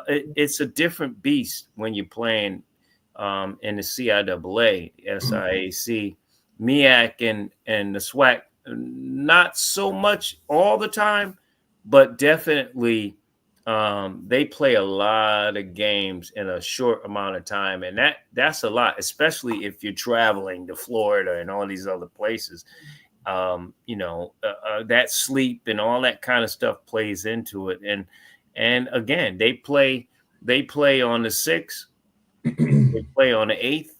It's a different beast when you're playing in the CIAA, SIAC, MEAC, and the SWAC. Not so much all the time, but definitely they play a lot of games in a short amount of time, and that's a lot, especially if you're traveling to Florida and all these other places. That sleep and all that kind of stuff plays into it, and again, they play on the 6th, they play on the 8th,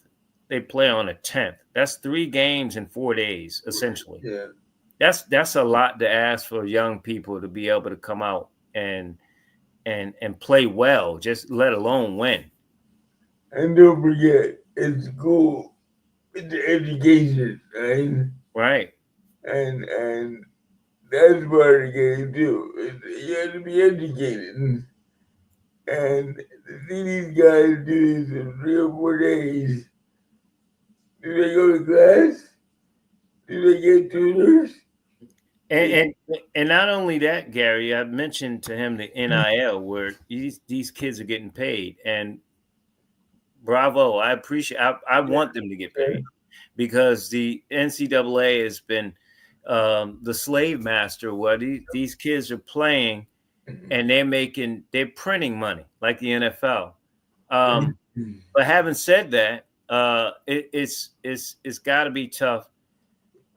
they play on the 10th. That's 3 games in 4 days, essentially. Yeah. That's a lot to ask for young people to be able to come out and play well, just let alone win. And don't forget, it's school, it's education, right? Right. And that's part of the game too. You have to be educated. And to see these guys do this in 3 or 4 days, do they go to class? Do they get tutors? And, and not only that, Gary, I mentioned to him the NIL where these kids are getting paid, and bravo, I appreciate. I want them to get paid because the NCAA has been the slave master where these kids are playing and they're printing money like the NFL. Um, but having said that, it's got to be tough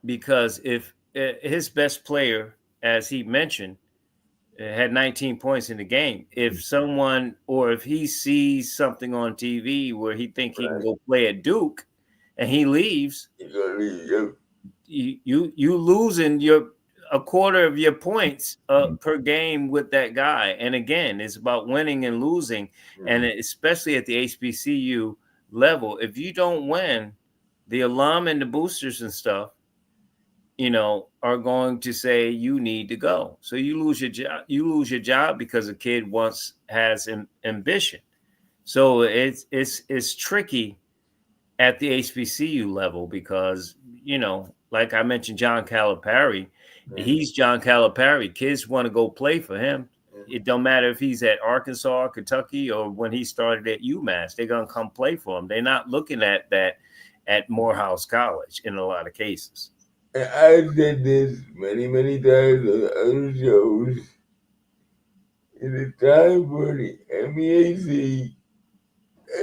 because if his best player, as he mentioned, had 19 points in the game, if someone or if he sees something on TV where he think he can Right. go play at Duke, and he leaves, You gonna leave. Yep. you losing your a quarter of your points per game with that guy. And again, it's about winning and losing, and especially at the HBCU level, if you don't win, the alum and the boosters and stuff, are going to say you need to go. So you lose your job. You lose your job because a kid once has ambition. So it's tricky at the HBCU level because like I mentioned, John Calipari, he's John Calipari. Kids want to go play for him. It don't matter if he's at Arkansas, Kentucky, or when he started at UMass. They're gonna come play for him. They're not looking at that at Morehouse College in a lot of cases. And I said this many, many times on other shows. It is time for the MEAC,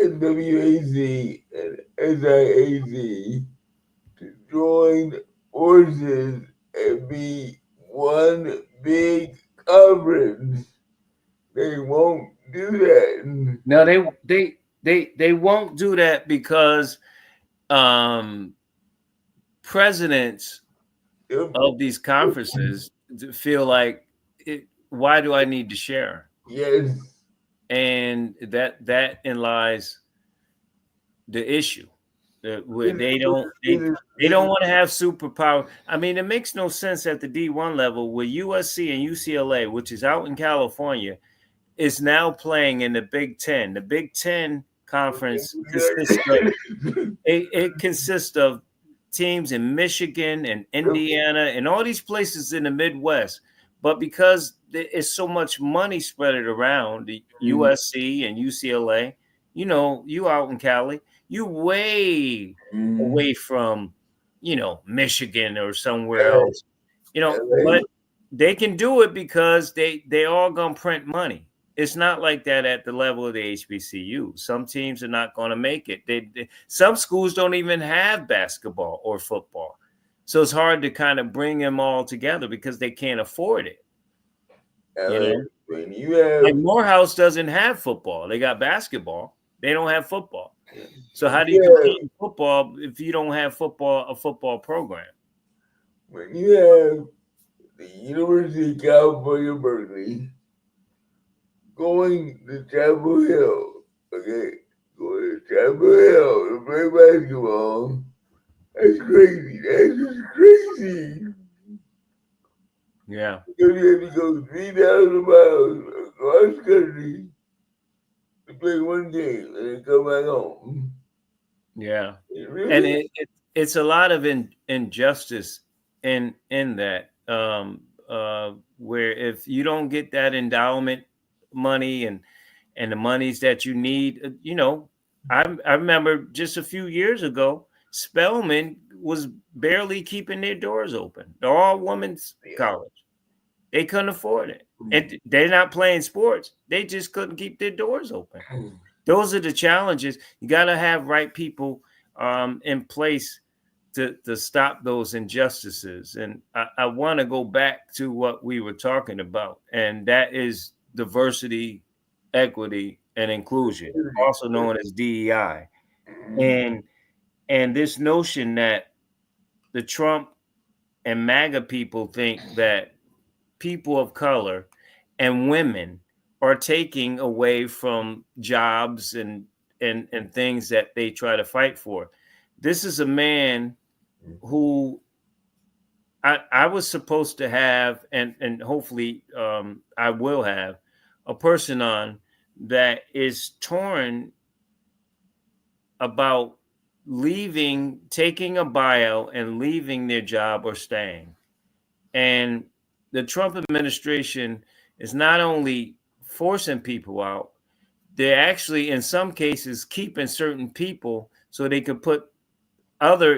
SWAC, and SIAC to join forces and be one big conference. They won't do that. No, they won't do that because um, presidents Yep. of these conferences feel like, why do I need to share? Yes. And that in lies the issue. Where It they is- don't it they, is- they it don't is- want to have superpower. I mean, it makes no sense at the D1 level where USC and UCLA, which is out in California, is now playing in the Big Ten. The Big Ten conference it consists of teams in Michigan and Indiana and all these places in the Midwest. But because there's so much money spread around the USC and UCLA, you out in Cali, you way away from, Michigan or somewhere else, but they can do it because they all gonna print money. It's not like that at the level of the HBCU. Some teams are not going to make it. Some schools don't even have basketball or football, so it's hard to kind of bring them all together because they can't afford it. When you have, Like Morehouse doesn't have football; they got basketball. They don't have football. So how do you yeah, compete in football if you don't have a football program? when you have the University of California, Berkeley going to Chapel Hill, okay, going to Chapel Hill to play basketball, that's crazy. That's just crazy. Yeah, Because you have to go 3,000 miles across country to play one game and then come back home. yeah. It And really it's a lot of injustice in that where if you don't get that endowment money and the monies that you need, I remember just a few years ago, Spelman was barely keeping their doors open. The all women's college, they couldn't afford it, and they're not playing sports. They just couldn't keep their doors open. Those are the challenges. You got to have right people in place to stop those injustices. And I want to go back to what we were talking about, and that is diversity, equity, and inclusion, also known as DEI. And this notion that the Trump and MAGA people think that people of color and women are taking away from jobs and things that they try to fight for. This is a man who I was supposed to have, and hopefully I will have a person on that is torn about leaving, taking a buyout and leaving their job or staying. And the Trump administration is not only forcing people out, they're actually, in some cases, keeping certain people so they could put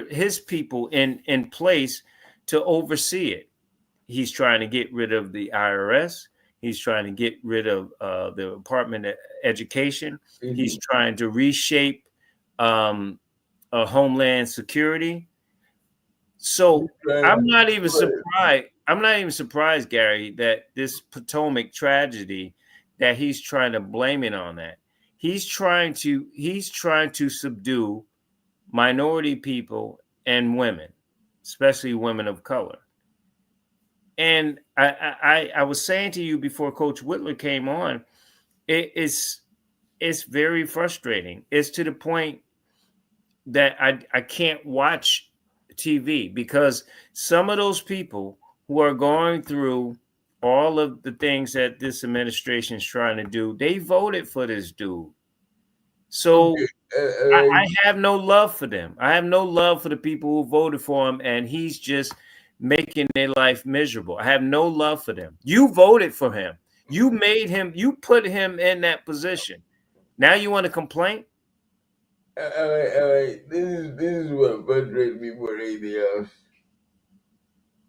his people in place to oversee it. He's trying to get rid of the IRS. He's trying to get rid of the Department of Education. He's trying to reshape Homeland Security. So I'm not even surprised. I'm not even surprised, Gary, that this Potomac tragedy, that he's trying to blame it on that. He's trying to subdue minority people and women, especially women of color. And I was saying to you before Coach Whitler came on, it's very frustrating. It's to the point that I can't watch TV because some of those people who are going through all of the things that this administration is trying to do, they voted for this dude. So Okay. I have no love for them. I have no love for the people who voted for him, and he's just making their life miserable. I have no love for them. You voted for him. You made him. You put him in that position. Now you want to complain? All right. This is what frustrates me more than anything else.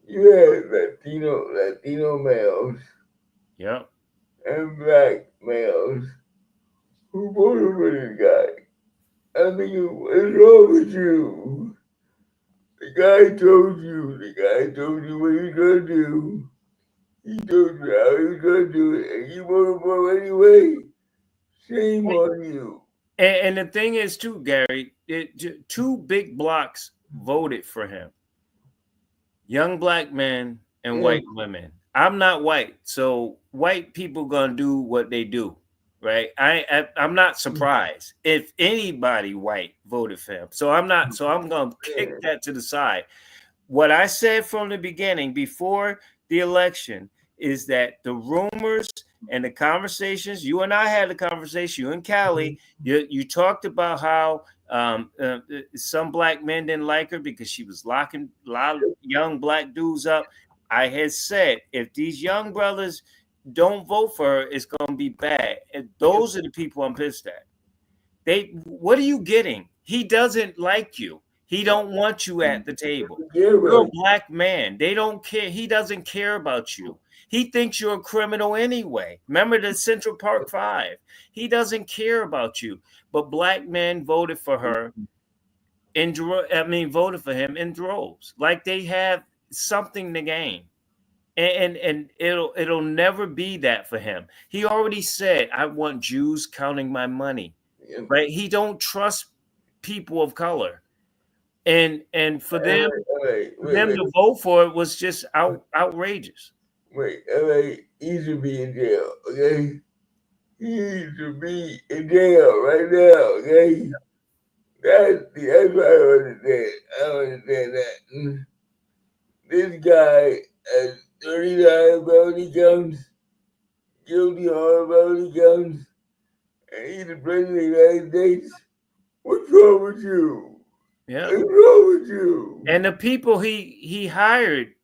You had Latino males Yep. and black males who voted for this guy. I mean, what's wrong with you? The guy told you. The guy told you what he's gonna do. He told you how he's gonna do it, and you voted for him anyway. Shame on you. And the thing is, too, Gary, two big blocks voted for him: young black men and Yeah. white women. I'm not white, so white people gonna do what they do, right? I'm not surprised if anybody white voted for him. So I'm not. So I'm gonna kick that to the side. What I said from the beginning, before the election, is that the rumors and the conversations, you and I had a conversation, you and Callie, you talked about how some black men didn't like her because she was locking a lot of young black dudes up. I had said, if these young brothers don't vote for her, it's going to be bad. And those are the people I'm pissed at. What are you getting? He doesn't like you. He don't want you at the table. Yeah, You're right. a black man. They don't care. He doesn't care about you. He thinks you're a criminal anyway. Remember the Central Park Five. He doesn't care about you. But black men voted for her voted for him in droves. Like they have something to gain. And it'll never be that for him. He already said, I want Jews counting my money. Yeah. Right? He don't trust people of color. And for All them right, all right. for them to vote for it was just outrageous. wait. All right. He should be in jail. Okay. He should be in jail right now. Okay. That's what I don't understand. I don't understand that. This guy has 39 felony counts, guilty on felony counts, and he's the president of the United States. What's wrong with you? Yeah. What's wrong with you? And the people he hired,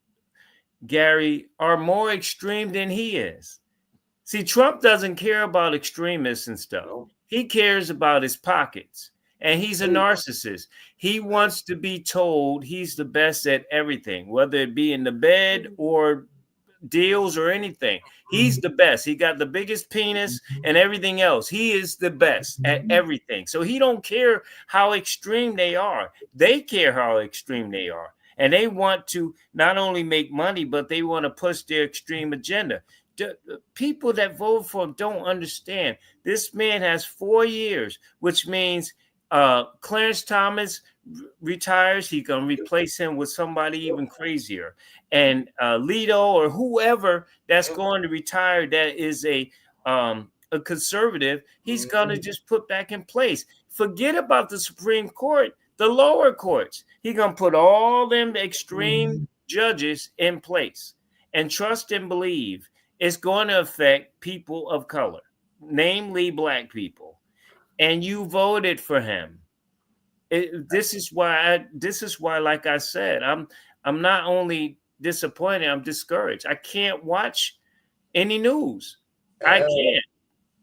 Gary, are more extreme than he is. See, Trump doesn't care about extremists and stuff. No. He cares about his pockets. And he's a narcissist. He wants to be told he's the best at everything, whether it be in the bed or deals or anything. He's the best. He got the biggest penis and everything else. He is the best at everything. So he don't care how extreme they are. They care how extreme they are. And they want to not only make money, but they want to push their extreme agenda. The people that vote for him don't understand. This man has 4 years, which means Clarence Thomas retires, he can replace him with somebody even crazier. And Leto or whoever that's going to retire that is a conservative, he's going to just put back in place. Forget about the Supreme Court, the lower courts. He's going to put all them extreme judges in place and trust and believe it's going to affect people of color, namely black people. And you voted for him. This is why, like I said, I'm not only disappointed, I'm discouraged. I can't watch any news. I can't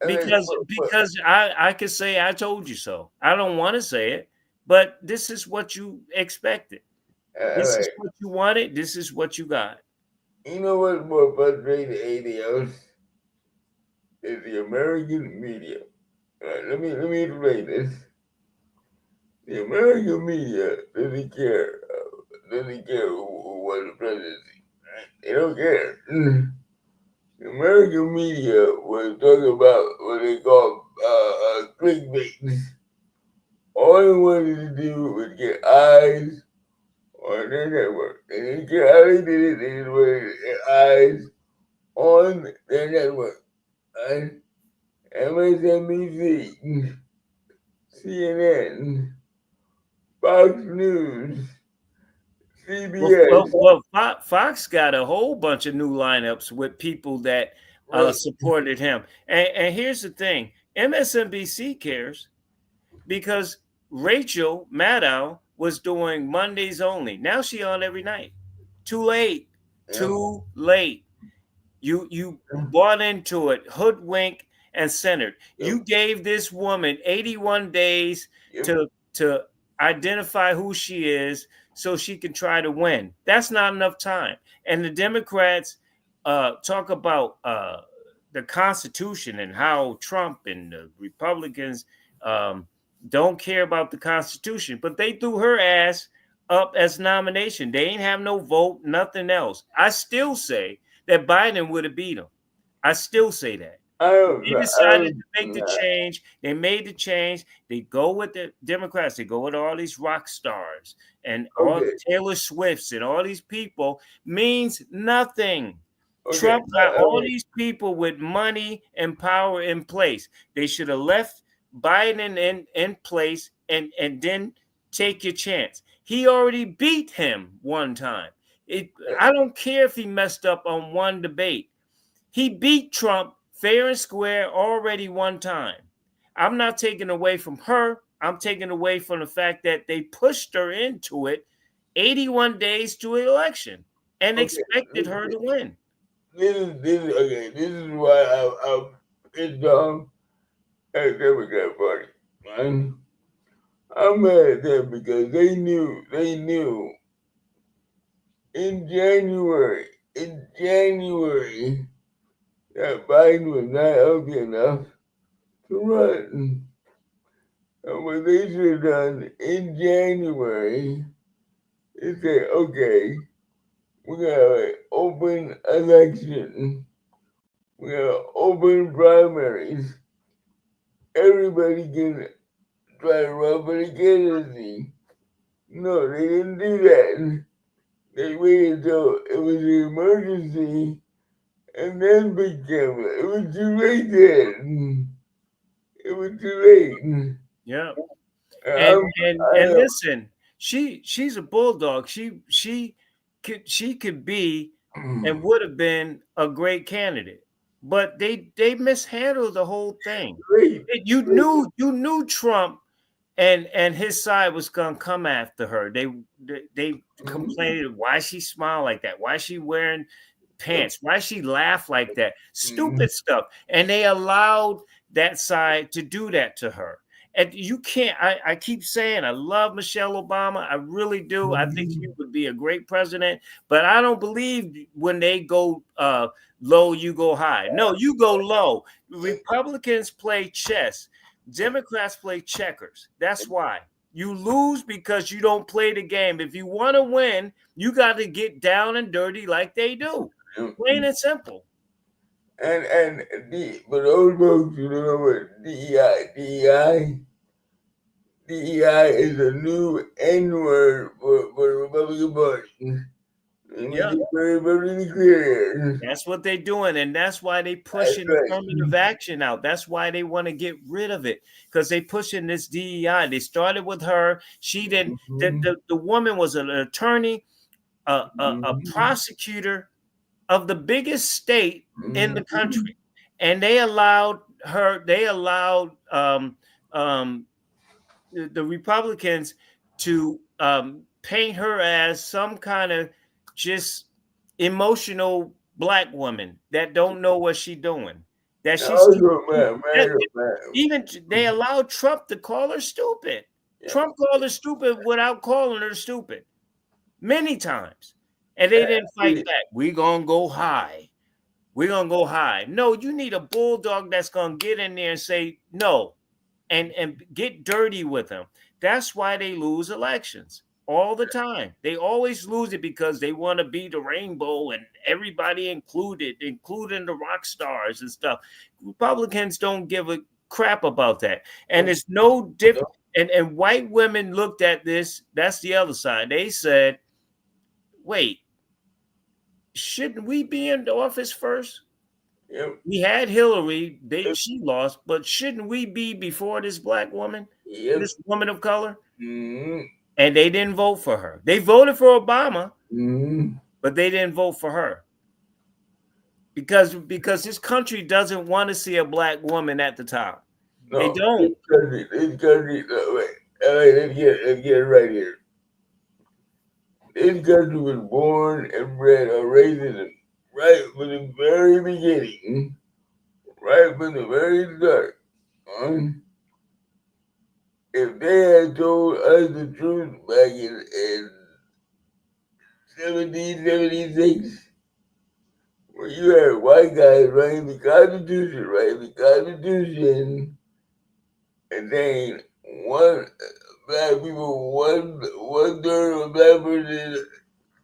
because I could say I told you so. I don't want to say it, but this is what you expected. all This right. is what you wanted. This is what you got. You know what's more frustrating than anything else? Is the American media. All right, let me explain this. The American media doesn't care who won the presidency. Right? They don't care. The American media was talking about what they call clickbait all he wanted to do was get eyes on their network. And he did how they did it, they just wanted to get eyes on their network. And MSNBC, CNN, Fox News, Well, CBS. Fox got a whole bunch of new lineups with people that Right. supported him. And here's the thing: MSNBC cares because Rachel Maddow was doing Mondays only. Now she on every night. Too late. Yep. Too late. You bought into it, hoodwink and centered. Yep. You gave this woman 81 days Yep. to identify who she is so she can try to win. That's not enough time. And the Democrats talk about the Constitution and how Trump and the Republicans don't care about the Constitution, but they threw her ass up as nomination. They ain't have no vote, nothing else. I still say that Biden would have beat him. I still say that. They decided to make the change. They made the change. They go with the Democrats. They go with all these rock stars and all Taylor Swifts and all these people means nothing. Trump got all these people with money and power in place. They should have left Biden in place and then take your chance. He already beat him one time. I don't care if he messed up on one debate. He beat Trump fair and square already one time. I'm not taking away from her. I'm taking away from the fact that they pushed her into it 81 days to an election and expected her to win. This is why I'm pissed off at Democrat Party. Man. I'm mad at them because they knew in January that Biden was not healthy enough to run. And what they should have done in January is say, okay, we're going to have an open election. We're going to open primaries. Everybody can try to run for the candidacy. No, they didn't do that. They waited until it was an emergency and then became it. It was too late then. It was too late. Yeah. And listen, she's a bulldog. She could be and would have been a great candidate. But they mishandled the whole thing. You knew Trump and his side was gonna come after her. They complained why she smiled like that, why she wearing pants, why she laughed like that, stupid stuff. And they allowed that side to do that to her. And you can't, I keep saying I love Michelle Obama. I really do. I think she would be a great president, but I don't believe when they go low, you go high. No, you go low. Republicans play chess. Democrats play checkers. That's why. You lose because you don't play the game. If you want to win, you got to get down and dirty like they do. Plain and simple. And for those folks who don't know what DEI is a new N word for the Republican Party. Yeah. Very, very clear. That's what they're doing, and that's why they pushing affirmative action out. That's why they want to get rid of it, because they pushing this DEI. They started with her. She didn't. The woman was an attorney, a prosecutor of the biggest state in the country, and they allowed her. They allowed the Republicans to paint her as some kind of just emotional black woman that don't know what she's doing. That even they allowed Trump to call her stupid. Yeah. Trump called her stupid without calling her stupid many times. And they didn't fight back. We're gonna go high. We're gonna go high. No, you need a bulldog that's gonna get in there and say no and get dirty with them. That's why they lose elections all the time. They always lose it because they want to be the rainbow and everybody included, including the rock stars and stuff. Republicans don't give a crap about that. And it's no different. And white women looked at this. That's the other side. They said, "Wait, shouldn't we be in the office first? Yep. We had Hillary, Yep. she lost, but shouldn't we be before this black woman, Yep. this woman of color?" Mm-hmm. And they didn't vote for her. They voted for Obama, Mm-hmm. but they didn't vote for her because this country doesn't want to see a black woman at the top. They No, don't. this country, no, wait, wait, let's get it right here. This country was born and bred on racism right from the very beginning, right from the very start. Um, if they had told us the truth back in 1776, when you had white guys writing the Constitution, and saying one black people, one third of a black person,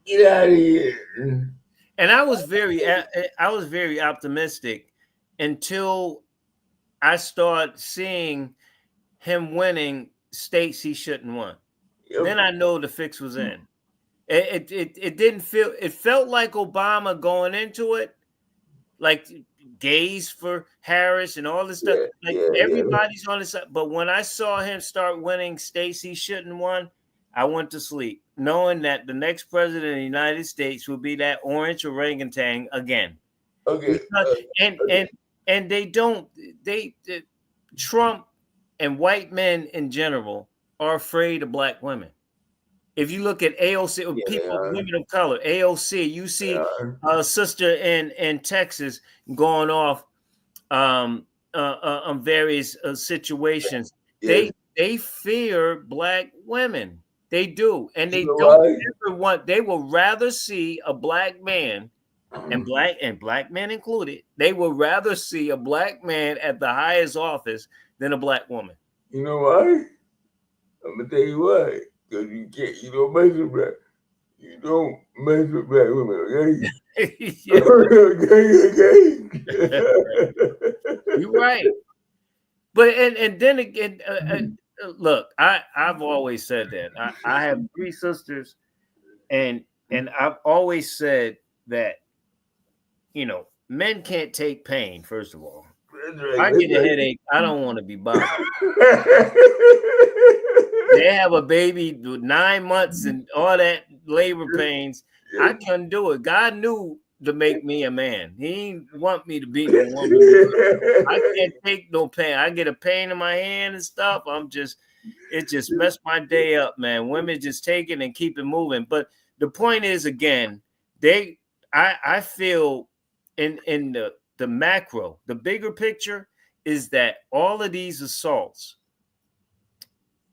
get out of here. And I was very optimistic until I start seeing him winning states he shouldn't win. Yep. Then I know the fix was in. It didn't feel. It felt like Obama going into it, like gays for Harris and all this stuff. Yeah, Like yeah, yeah. everybody's on his side. But when I saw him start winning states he shouldn't won, I went to sleep, knowing that the next president of the United States will be that orange orangutan again. Okay, Because and okay. and and they don't they Trump and white men in general are afraid of black women. If you look at AOC, or Yeah, they people, are. women of color, AOC, you They see are. a sister in Texas going off um, on various situations. Yes. They fear black women. They do, and You they know don't why? ever want. They will rather see a black man, and black men included. They would rather see a black man at the highest office than a black woman. You know why? I'm gonna tell you why. Because you don't mess with black. You don't mess with black women, Yeah, okay? Okay. you're right. But and then again, look, I've always said that I have three sisters, and I've always said that men can't take pain. First of all, That's if right. I That's get a right. headache, I don't want to be bothered. They have a baby with 9 months and all that labor pains. I couldn't do it. God knew to make me a man. He didn't want me to be no woman because I can't take no pain. I get a pain in my hand and stuff. It just messed my day up, man. Women just take it and keep it moving. But the point is, again, I feel in the macro, the bigger picture is that all of these assaults,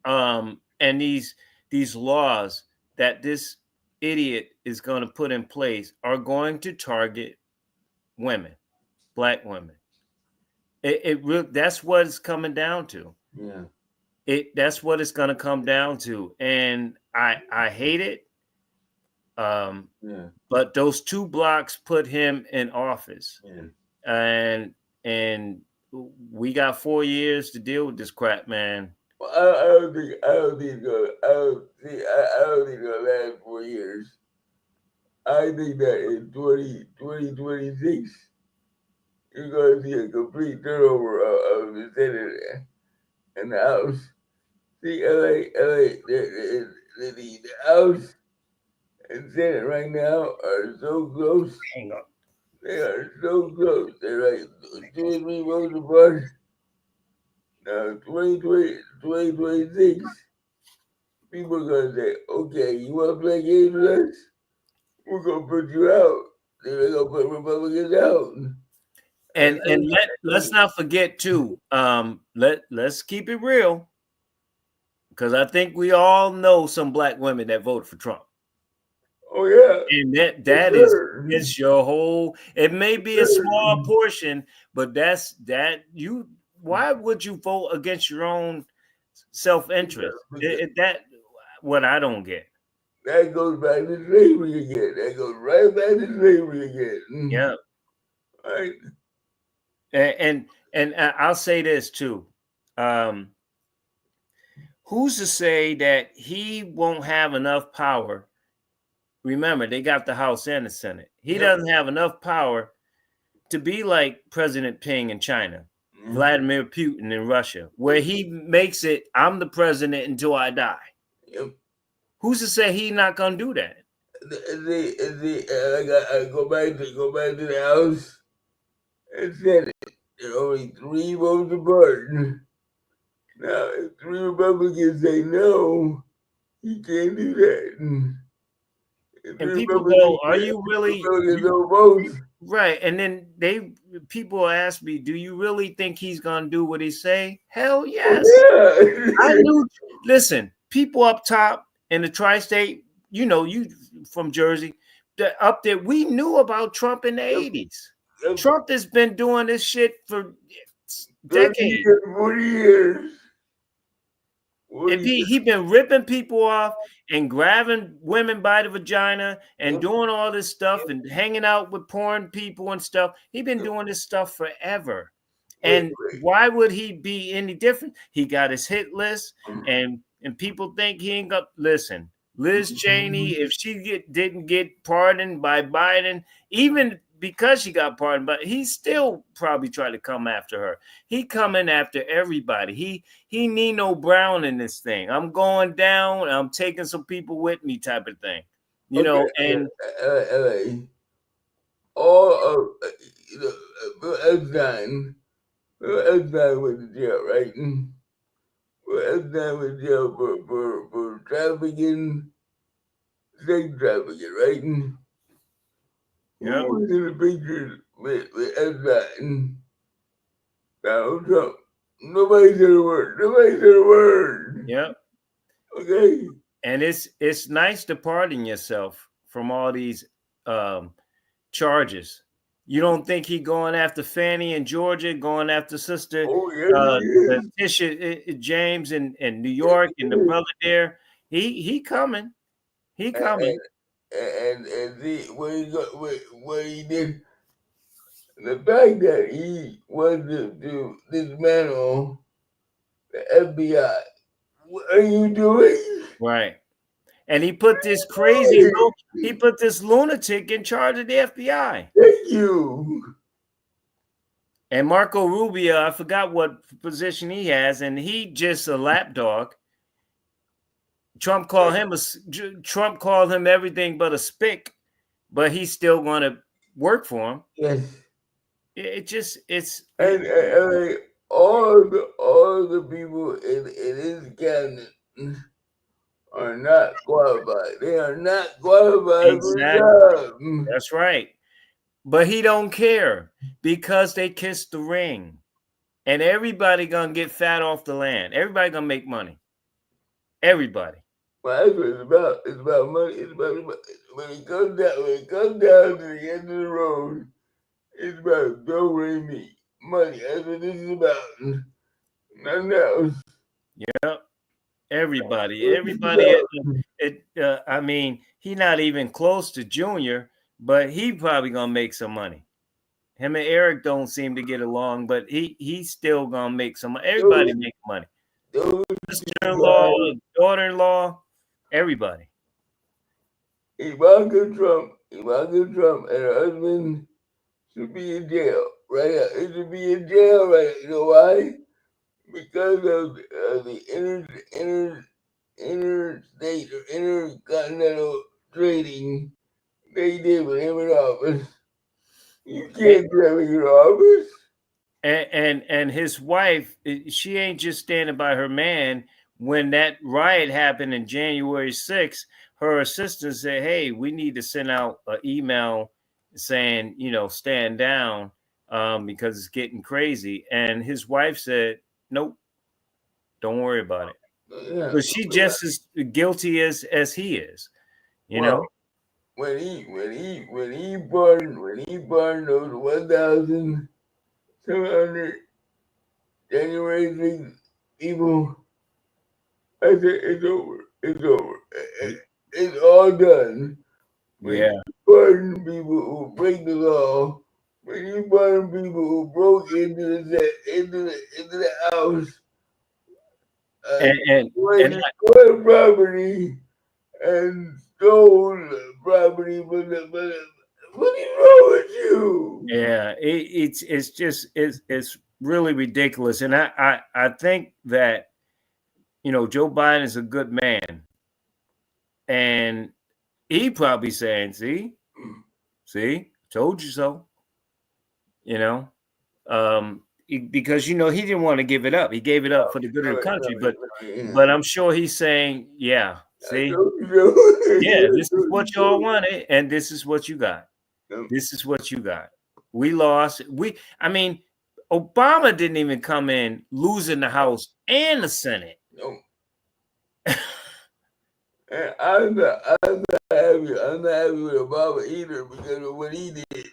and these laws that this idiot is going to put in place are going to target women, black women. That's what it's coming down to. Yeah. That's what it's going to come down to, and I hate it. Um, Yeah. but those 2 blocks put him in office, Yeah. and we got 4 years to deal with this crap, man. Well, I don't think it's gonna last 4 years. I think that in 2026, you're gonna see a complete turnover of the Senate and the House. See, the House and Senate right now are so close. Hang on. They are so close. They're like 2 or 3 votes apart. Now, 2026, people are going to say, okay, you want to play games with us? We're going to put you out. They're going to put Republicans out. And And let's not forget too. Let's keep it real, because I think we all know some black women that voted for Trump, oh, yeah. and Yes, that is sir. it's your whole. It may be a small portion, but that's that you. Why would you vote against your own self interest? That what I don't get. That goes back to slavery again. That goes right back to slavery again. Yeah, Right? and I'll say this too. Um, who's to say that he won't have enough power? Remember, they got the House and the Senate. He Yep. doesn't have enough power to be like President Ping in China, Vladimir Putin in Russia, where he makes it, I'm the president until I die. Yep. Who's to say he's not gonna do that? I go back to the House and Senate. There are only 3 votes apart. Now, if 3 Republicans say no, he can't do that. If And 3 people Republicans go, "Are you really don't vote, right?" And then people ask me, "Do you really think he's gonna do what he say?" Hell yes. I yeah. knew. Listen, people up top in the tri-state, you from Jersey, up there, we knew about Trump in the Yep, 80s. yep. Trump has been doing this shit for 30 decades. years, 40 years. If 40 he been ripping people off and grabbing women by the vagina and Yep, doing all this stuff yep, and hanging out with porn people and stuff, he been yep. doing this stuff forever. Wait, And wait. why would he be any different? He got his hit list, and people think he ain't got. Listen, Liz Cheney, if she didn't get pardoned by Biden, even because she got pardoned, but he still probably tried to come after her. He coming after everybody. He Nino Brown in this thing. I'm going down. I'm taking some people with me, type of thing. Okay, And LA. All of Bill Epstein went to jail, right? Bill Epstein went to jail for trafficking, sex trafficking, right? Who yep, was in the pictures with Epstein? Donald Trump. Nobody said a word. Nobody said a word. yep. Okay? And it's nice to pardon yourself from all these charges. You don't think he going after Fannie in Georgia, going after Sister Oh, yes, he is. Tisha James in New Yes, York he and the is. brother there? He coming. He And, coming. and see what he did. The fact that he wanted to dismantle the FBI. What are you doing? Right. And he put this lunatic in charge of the FBI. Thank you. And Marco Rubio, I forgot what position he has, and he just a lapdog. Trump called him everything but a spick, but he's still going to work for him. Yes. And all the people in his cabinet are not qualified. They are not qualified for the exactly, job. that's right. But he don't care because they kissed the ring, and everybody gonna get fat off the land. Everybody gonna make money. Everybody. Well, that's what it's about. It's about money. It's about when it comes down to the end of the road, it's about don't me money. That's what this is about. Nothing else. Yep. Everybody. That's what it's Everybody. about. I mean, he not even close to Junior, but he probably gonna make some money. Him and Eric don't seem to get along, but he's still gonna make some. Those, Everybody make money. those Sister-in-law, guys, daughter-in-law, everybody. Ivanka Trump and her husband should be in jail right now. They should be in jail right now. You know why? Because of the interstate or intercontinental trading they did with him in office. You can't do that with your office. And his wife, she ain't just standing by her man. When that riot happened in January 6th, her assistant said, "Hey, we need to send out an email saying, stand down because it's getting crazy." And his wife said, "Nope, don't worry about it." Yeah. But she just as guilty as he is, you Well, know. when he burned those 1,700 January 6th people, I said it's over. It's over. It's all done. When Yeah, you pardon people who break the law, when you pardon people who broke into the house and and when and you destroyed property and stole property, but what is wrong with you? yeah, it's just it's really ridiculous. And I think that Joe Biden is a good man, and he probably saying, see, told you so. You know, because he didn't want to give it up. He gave it up for the good of the country. But I'm sure he's saying, yeah, I see, told you yeah, this is so. what y'all wanted, and this is what you got. No, This is what you got. We lost. I mean, Obama didn't even come in losing the House and the Senate. no. And I'm not happy with Obama either because of what he did.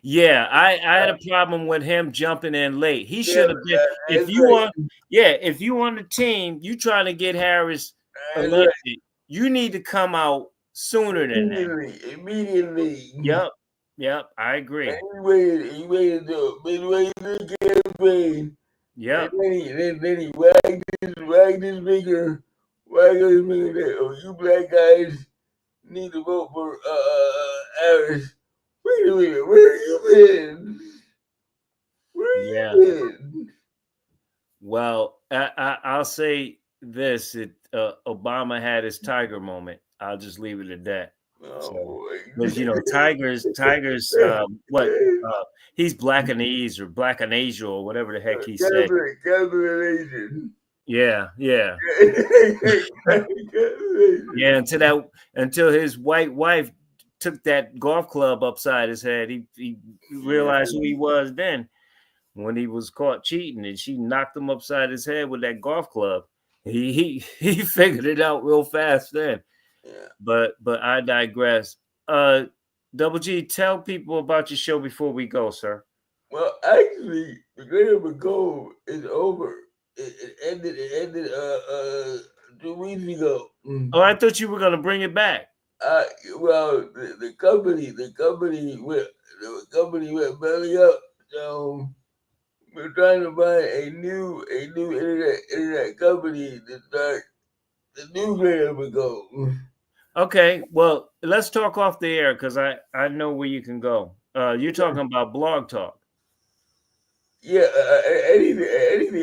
Yeah, I had a problem with him jumping in late. He Yeah, should have been. If that's you right. are, yeah, if you on the team, you trying to get Harris That's right. elected, you need to come out sooner than that. Immediately. Yep, yep, I agree. He waited till midway through the campaign, and Yep, then he wagged his finger that, oh, you black guys need to vote for Harris. Wait a minute, where you been? Where yeah. you been? Well, I'll say this: Obama had his tiger moment. I'll just leave it at that. Oh So, boy. because Tigers, what he's Blackanese or Blackanesia or whatever the heck he said. Capitalization. Yeah, yeah, yeah. Capitalization. Until his white wife took that golf club upside his head, he realized who he was then when he was caught cheating, and she knocked him upside his head with that golf club. He figured it out real fast then. Yeah. But I digress. Uh, Double G, tell people about your show before we go, sir. Well, actually, the Greater Goal is over. It ended 2 weeks ago. Oh, I thought you were gonna bring it back. Uh, well, the company went belly up, so we're trying to find a new internet company to start the new Greater Goal. Okay, well, let's talk off the air because I know where you can go. You're talking about Blog Talk. Yeah, anything.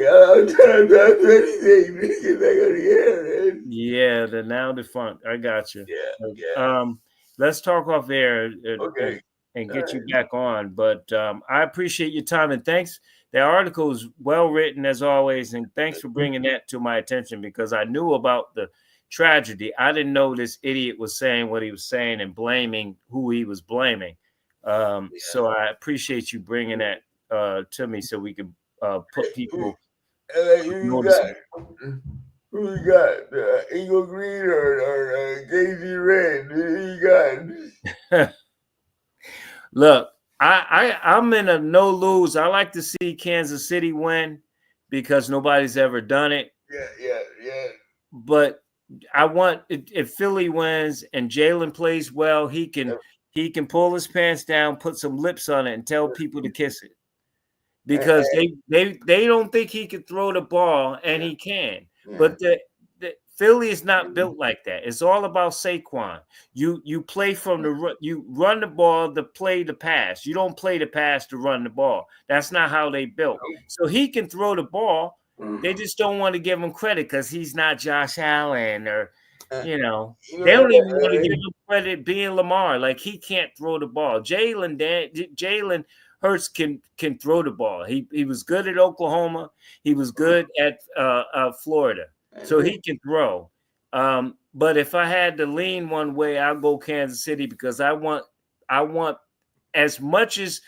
I'm trying to do anything to get back on the air, man. Yeah, the now defunct. I got you. Yeah, yeah. Um, let's talk off air Okay. and All get you right. back on. But I appreciate your time and thanks. The article is well written as always, and thanks for bringing that to my attention because I knew about the tragedy. I didn't know this idiot was saying what he was saying and blaming who he was blaming. Yeah. So I appreciate you bringing that to me so we could put Who, people who you notice. got? Who you got? Eagle Green or Casey Red? Who you got? Look, I'm in a no lose. I like to see Kansas City win because nobody's ever done it. Yeah. But I want if Philly wins and Jalen plays well, he can pull his pants down, put some lips on it, and tell people to kiss it Uh, because they don't think he can throw the ball, and he can. yeah. But the Philly is not built like that. It's all about Saquon. You play from you run the ball to play the pass. You don't play the pass to run the ball. That's not how they built. So he can throw the ball. They just don't want to give him credit because he's not Josh Allen or Uh, you they know don't even what? want to give him credit being Lamar. Like he can't throw the ball. Jalen Hurts can throw the ball. He was good at Oklahoma. He was good at Florida, so he can throw. But if I had to lean one way, I'll go Kansas City because I want as much as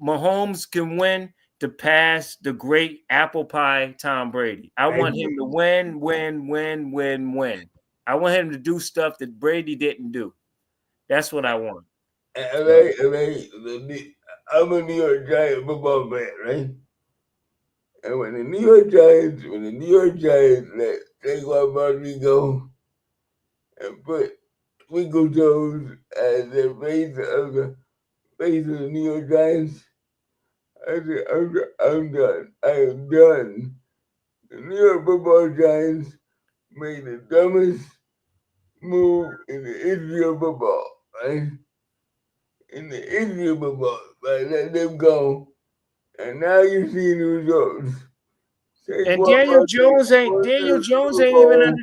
Mahomes can win to pass the great apple pie Tom Brady. I want him to win, win, win, win, win. I want him to do stuff that Brady didn't do. That's what I want. So, I'm a New York Giant football fan, right? And when the New York Giants let Saquon Barkley go and put Twinkle Toes as the face of the New York Giants, I said, I'm done. I am done. the New York Football Giants made the dumbest move in the history of football, right? In the history of football, by letting them go, and now you see the results. And Saquon Barkley won the Super Bowl.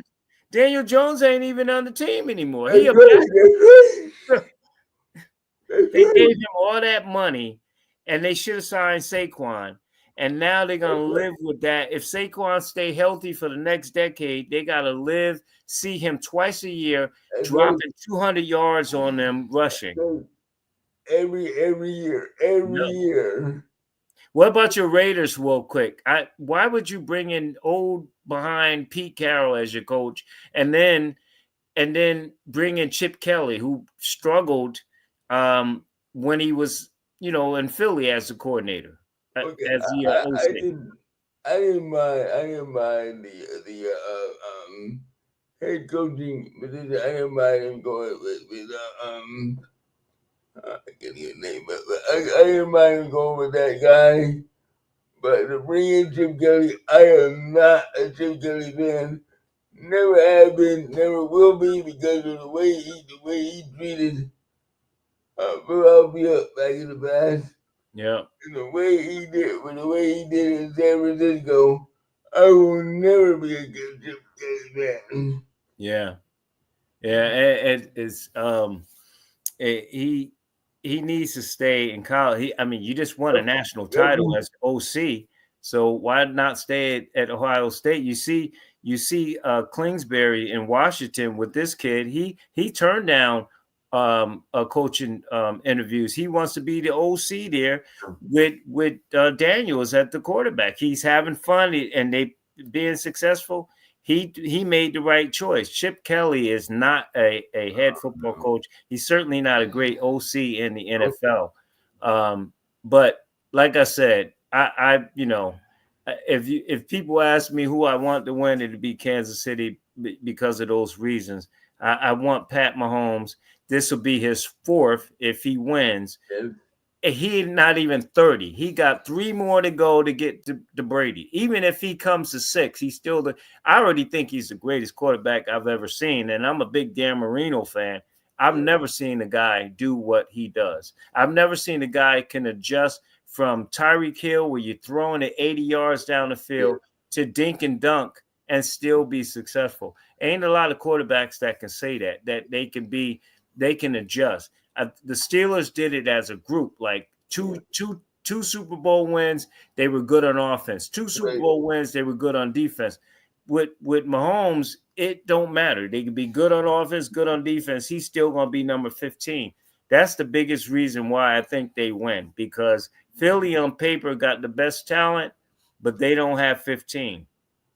Daniel Jones ain't even on the team anymore. He That's a right. That's right. backup. That's They right. gave him all that money, and they should have signed Saquon. And now they're That's gonna right. live with that. If Saquon stay healthy for the next decade, they gotta live, see him twice a year, That's right. dropping 200 yards on them rushing. So every year, every No. year. What about your Raiders, real quick? Why would you bring in old behind Pete Carroll as your coach, and then bring in Chip Kelly, who struggled when he was, in Philly as a coordinator, Okay, as the I OC. didn't. I didn't mind the head coaching position. I didn't mind him going with I can't get his name, but I didn't mind him going with that guy. But to bring in Chip Kelly, I am not a Chip Kelly fan. Never have been, never will be, because of the way he treated Philadelphia back in the past, Yeah, and the way he did it in San Francisco. I will never be a good Chip Kelly fan. yeah, yeah. It's he needs to stay in college. I mean, you just won a national Yep, title as OC, so why not stay at Ohio State? You see, Kingsbury in Washington with this kid. He turned down coaching interviews. He wants to be the OC there with Daniels at the quarterback. He's having fun and they being successful. He made the right choice. Chip Kelly is not a head football coach. He's certainly not a great OC in the NFL. But like I said, if people ask me who I want to win, it'd be Kansas City because of those reasons. I want Pat Mahomes. This will be his fourth if he wins. yes, He not even 30. He got 3 more to go to get to Brady. Even if he comes to 6, he's still I already think he's the greatest quarterback I've ever seen. And I'm a big Dan Marino fan. I've yes, never seen a guy do what he does. I've never seen a guy can adjust from Tyreek Hill, where you're throwing it 80 yards down the yes, field, to dink and dunk and still be successful. Ain't a lot of quarterbacks that can say that they can adjust. The Steelers did it as a group, like two Super Bowl wins, they were good on offense. Two Super right, Bowl wins, they were good on defense. With Mahomes, it don't matter. They can be good on offense, good on defense. He's still going to be number 15. That's the biggest reason why I think they win, because Philly on paper got the best talent, but they don't have 15.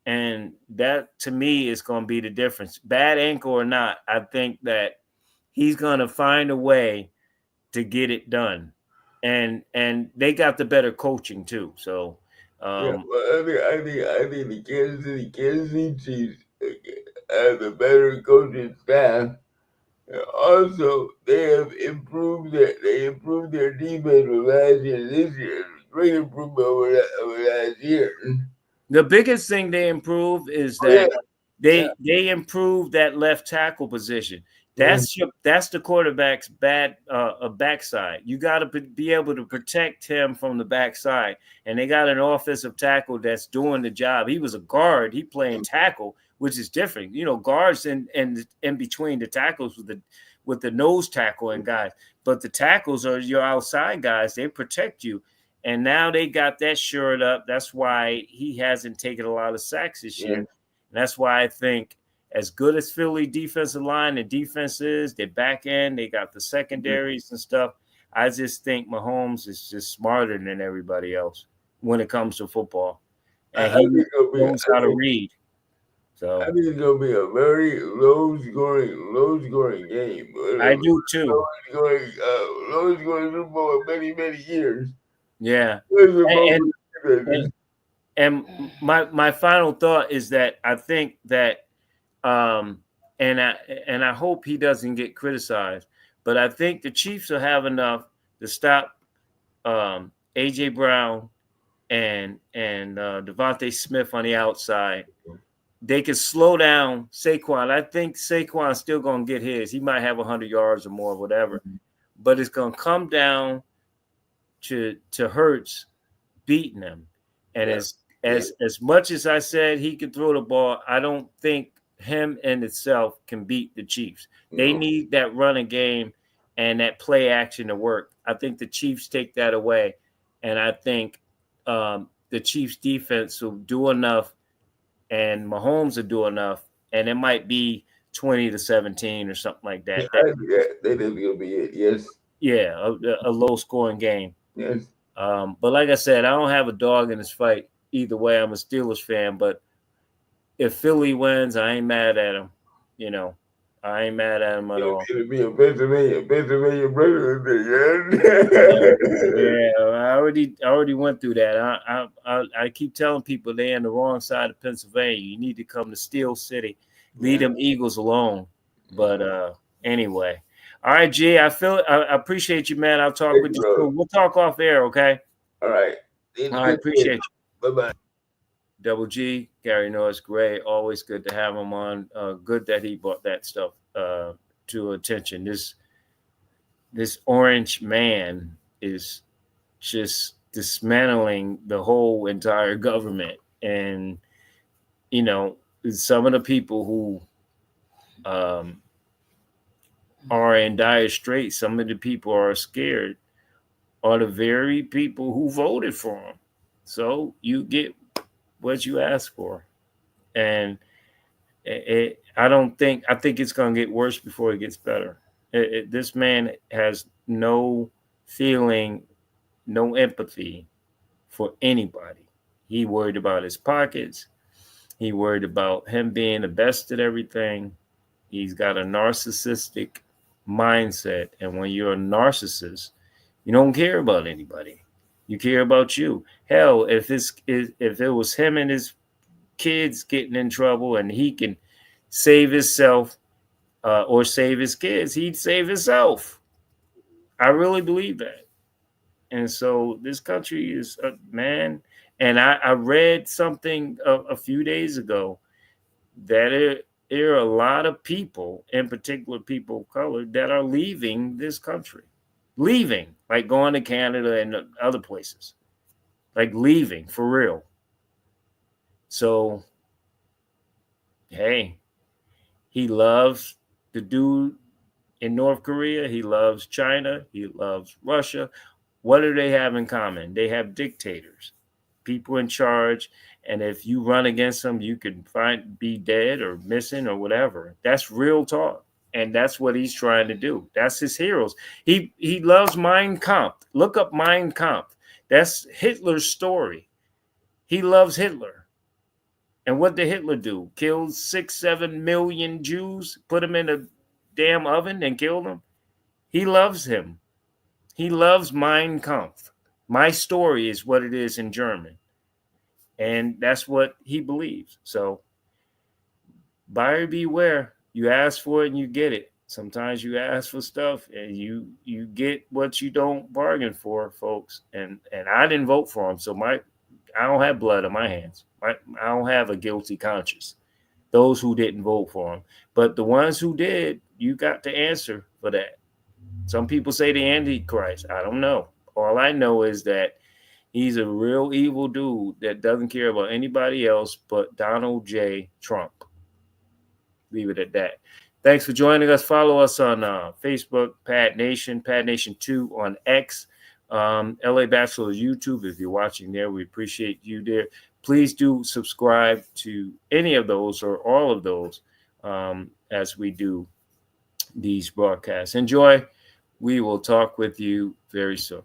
And that to me is going to be the difference. Bad ankle or not, I think that he's going to find a way to get it done. And they got the better coaching too. So yeah. um, Well, I think the Kansas City Chiefs have a better coaching staff. And also, they improved their defense from last year to this year. Great improvement over last year. the biggest thing they improved is Oh yeah, that yeah, they improved that left tackle position. yeah, That's the quarterback's bad backside. You got to be able to protect him from the backside, and they got an offensive tackle that's doing the job. He was a guard. He playing tackle, which is different. Guards in between the tackles with the nose tackle and guys, but the tackles are your outside guys. They protect you. And now they got that shored up. That's why he hasn't taken a lot of sacks this yeah. year. And that's why I think, as good as Philly defensive line and defense is, their back end, they got the secondaries and stuff. I just think Mahomes is just smarter than everybody else when it comes to football. And I he think it'll be. knows how to read. I So think it's gonna be a very low scoring game. I do too. Low scoring Super Bowl in many many years. Yeah. There's a both And and, defenses. and my final thought is that I think that Um, and I hope he doesn't get criticized. But I think the Chiefs will have enough to stop AJ Brown and Devontae Smith on the outside, they can slow down Saquon. I think Saquon's still gonna get his. He might have 100 yards or more, whatever. But it's gonna come down to Hurts beating them. And Yeah. as much as I said he can throw the ball, I don't think him in itself can beat the Chiefs. They No. need that running game and that play action to work. I think the Chiefs take that away, and I think the Chiefs defense will do enough, and Mahomes will do enough, and it might be 20-17 or something like Yeah, that. I think that is gonna be it. Yes. Yeah, a low scoring game. Yes. But like I said, I don't have a dog in this fight either way. I'm a Steelers fan, but if Philly wins, I ain't mad at him. You know, I ain't mad at him at all. It'll be a Pennsylvania Brotherhood Yeah, thing. yeah. I already went through that. I keep telling people they're on the wrong side of Pennsylvania. You need to come to Steel City. Leave Yeah. them Eagles alone. But anyway, all right, G. I appreciate you, man. I'll talk Thank with you, you brother. soon. We'll talk off air, okay? All right. In All the right, big kid. appreciate you. Bye bye. Double G, Gary Norris Gray, always good to have him on. Good that he brought that stuff to attention. This orange man is just dismantling the whole entire government, and you know some of the people who are in dire straits. Some of the people are scared. Are the very people who voted for him. So you get what you ask for, and I don't think I think it's going to get worse before it gets better. This man has no feeling, no empathy for anybody. He worried about his pockets. He worried about him being the best at everything. He's got a narcissistic mindset, and when you're a narcissist, you don't care about anybody. You care about you. Hell, if it was him and his kids getting in trouble, and he can save himself or save his kids, he'd save himself. I really believe that. And so this country is man. And I read something a few days ago that there are a lot of people, in particular people of color, that are leaving this country, leaving, like going to Canada and other places, like leaving for real. So, hey, he loves the dude in North Korea. He loves China. He loves Russia. What do they have in common? They have dictators, people in charge. And if you run against them, you can be dead or missing or whatever. That's real talk. And that's what he's trying to do. That's his heroes. He loves Mein Kampf. Look up Mein Kampf. That's Hitler's story. He loves Hitler. And what did Hitler do? Killed 6-7 million Jews, put them in a damn oven and killed them? He loves him. He loves Mein Kampf. My story is what it is in German. And that's what he believes. So buyer beware. You ask for it and you get it. Sometimes you ask for stuff and you get what you don't bargain for, folks. And I didn't vote for him, so I don't have blood on my hands. I don't have a guilty conscience. Those who didn't vote for him, but the ones who did, you got to answer for that. Some people say the Antichrist. I don't know. All I know is that he's a real evil dude that doesn't care about anybody else but Donald J. Trump. Leave it at that. Thanks for joining us. Follow us on Facebook, Pad Nation, Pad Nation 2 on X, LA Batchelor YouTube. If you're watching there, we appreciate you there. Please do subscribe to any of those or all of those as we do these broadcasts. Enjoy. We will talk with you very soon.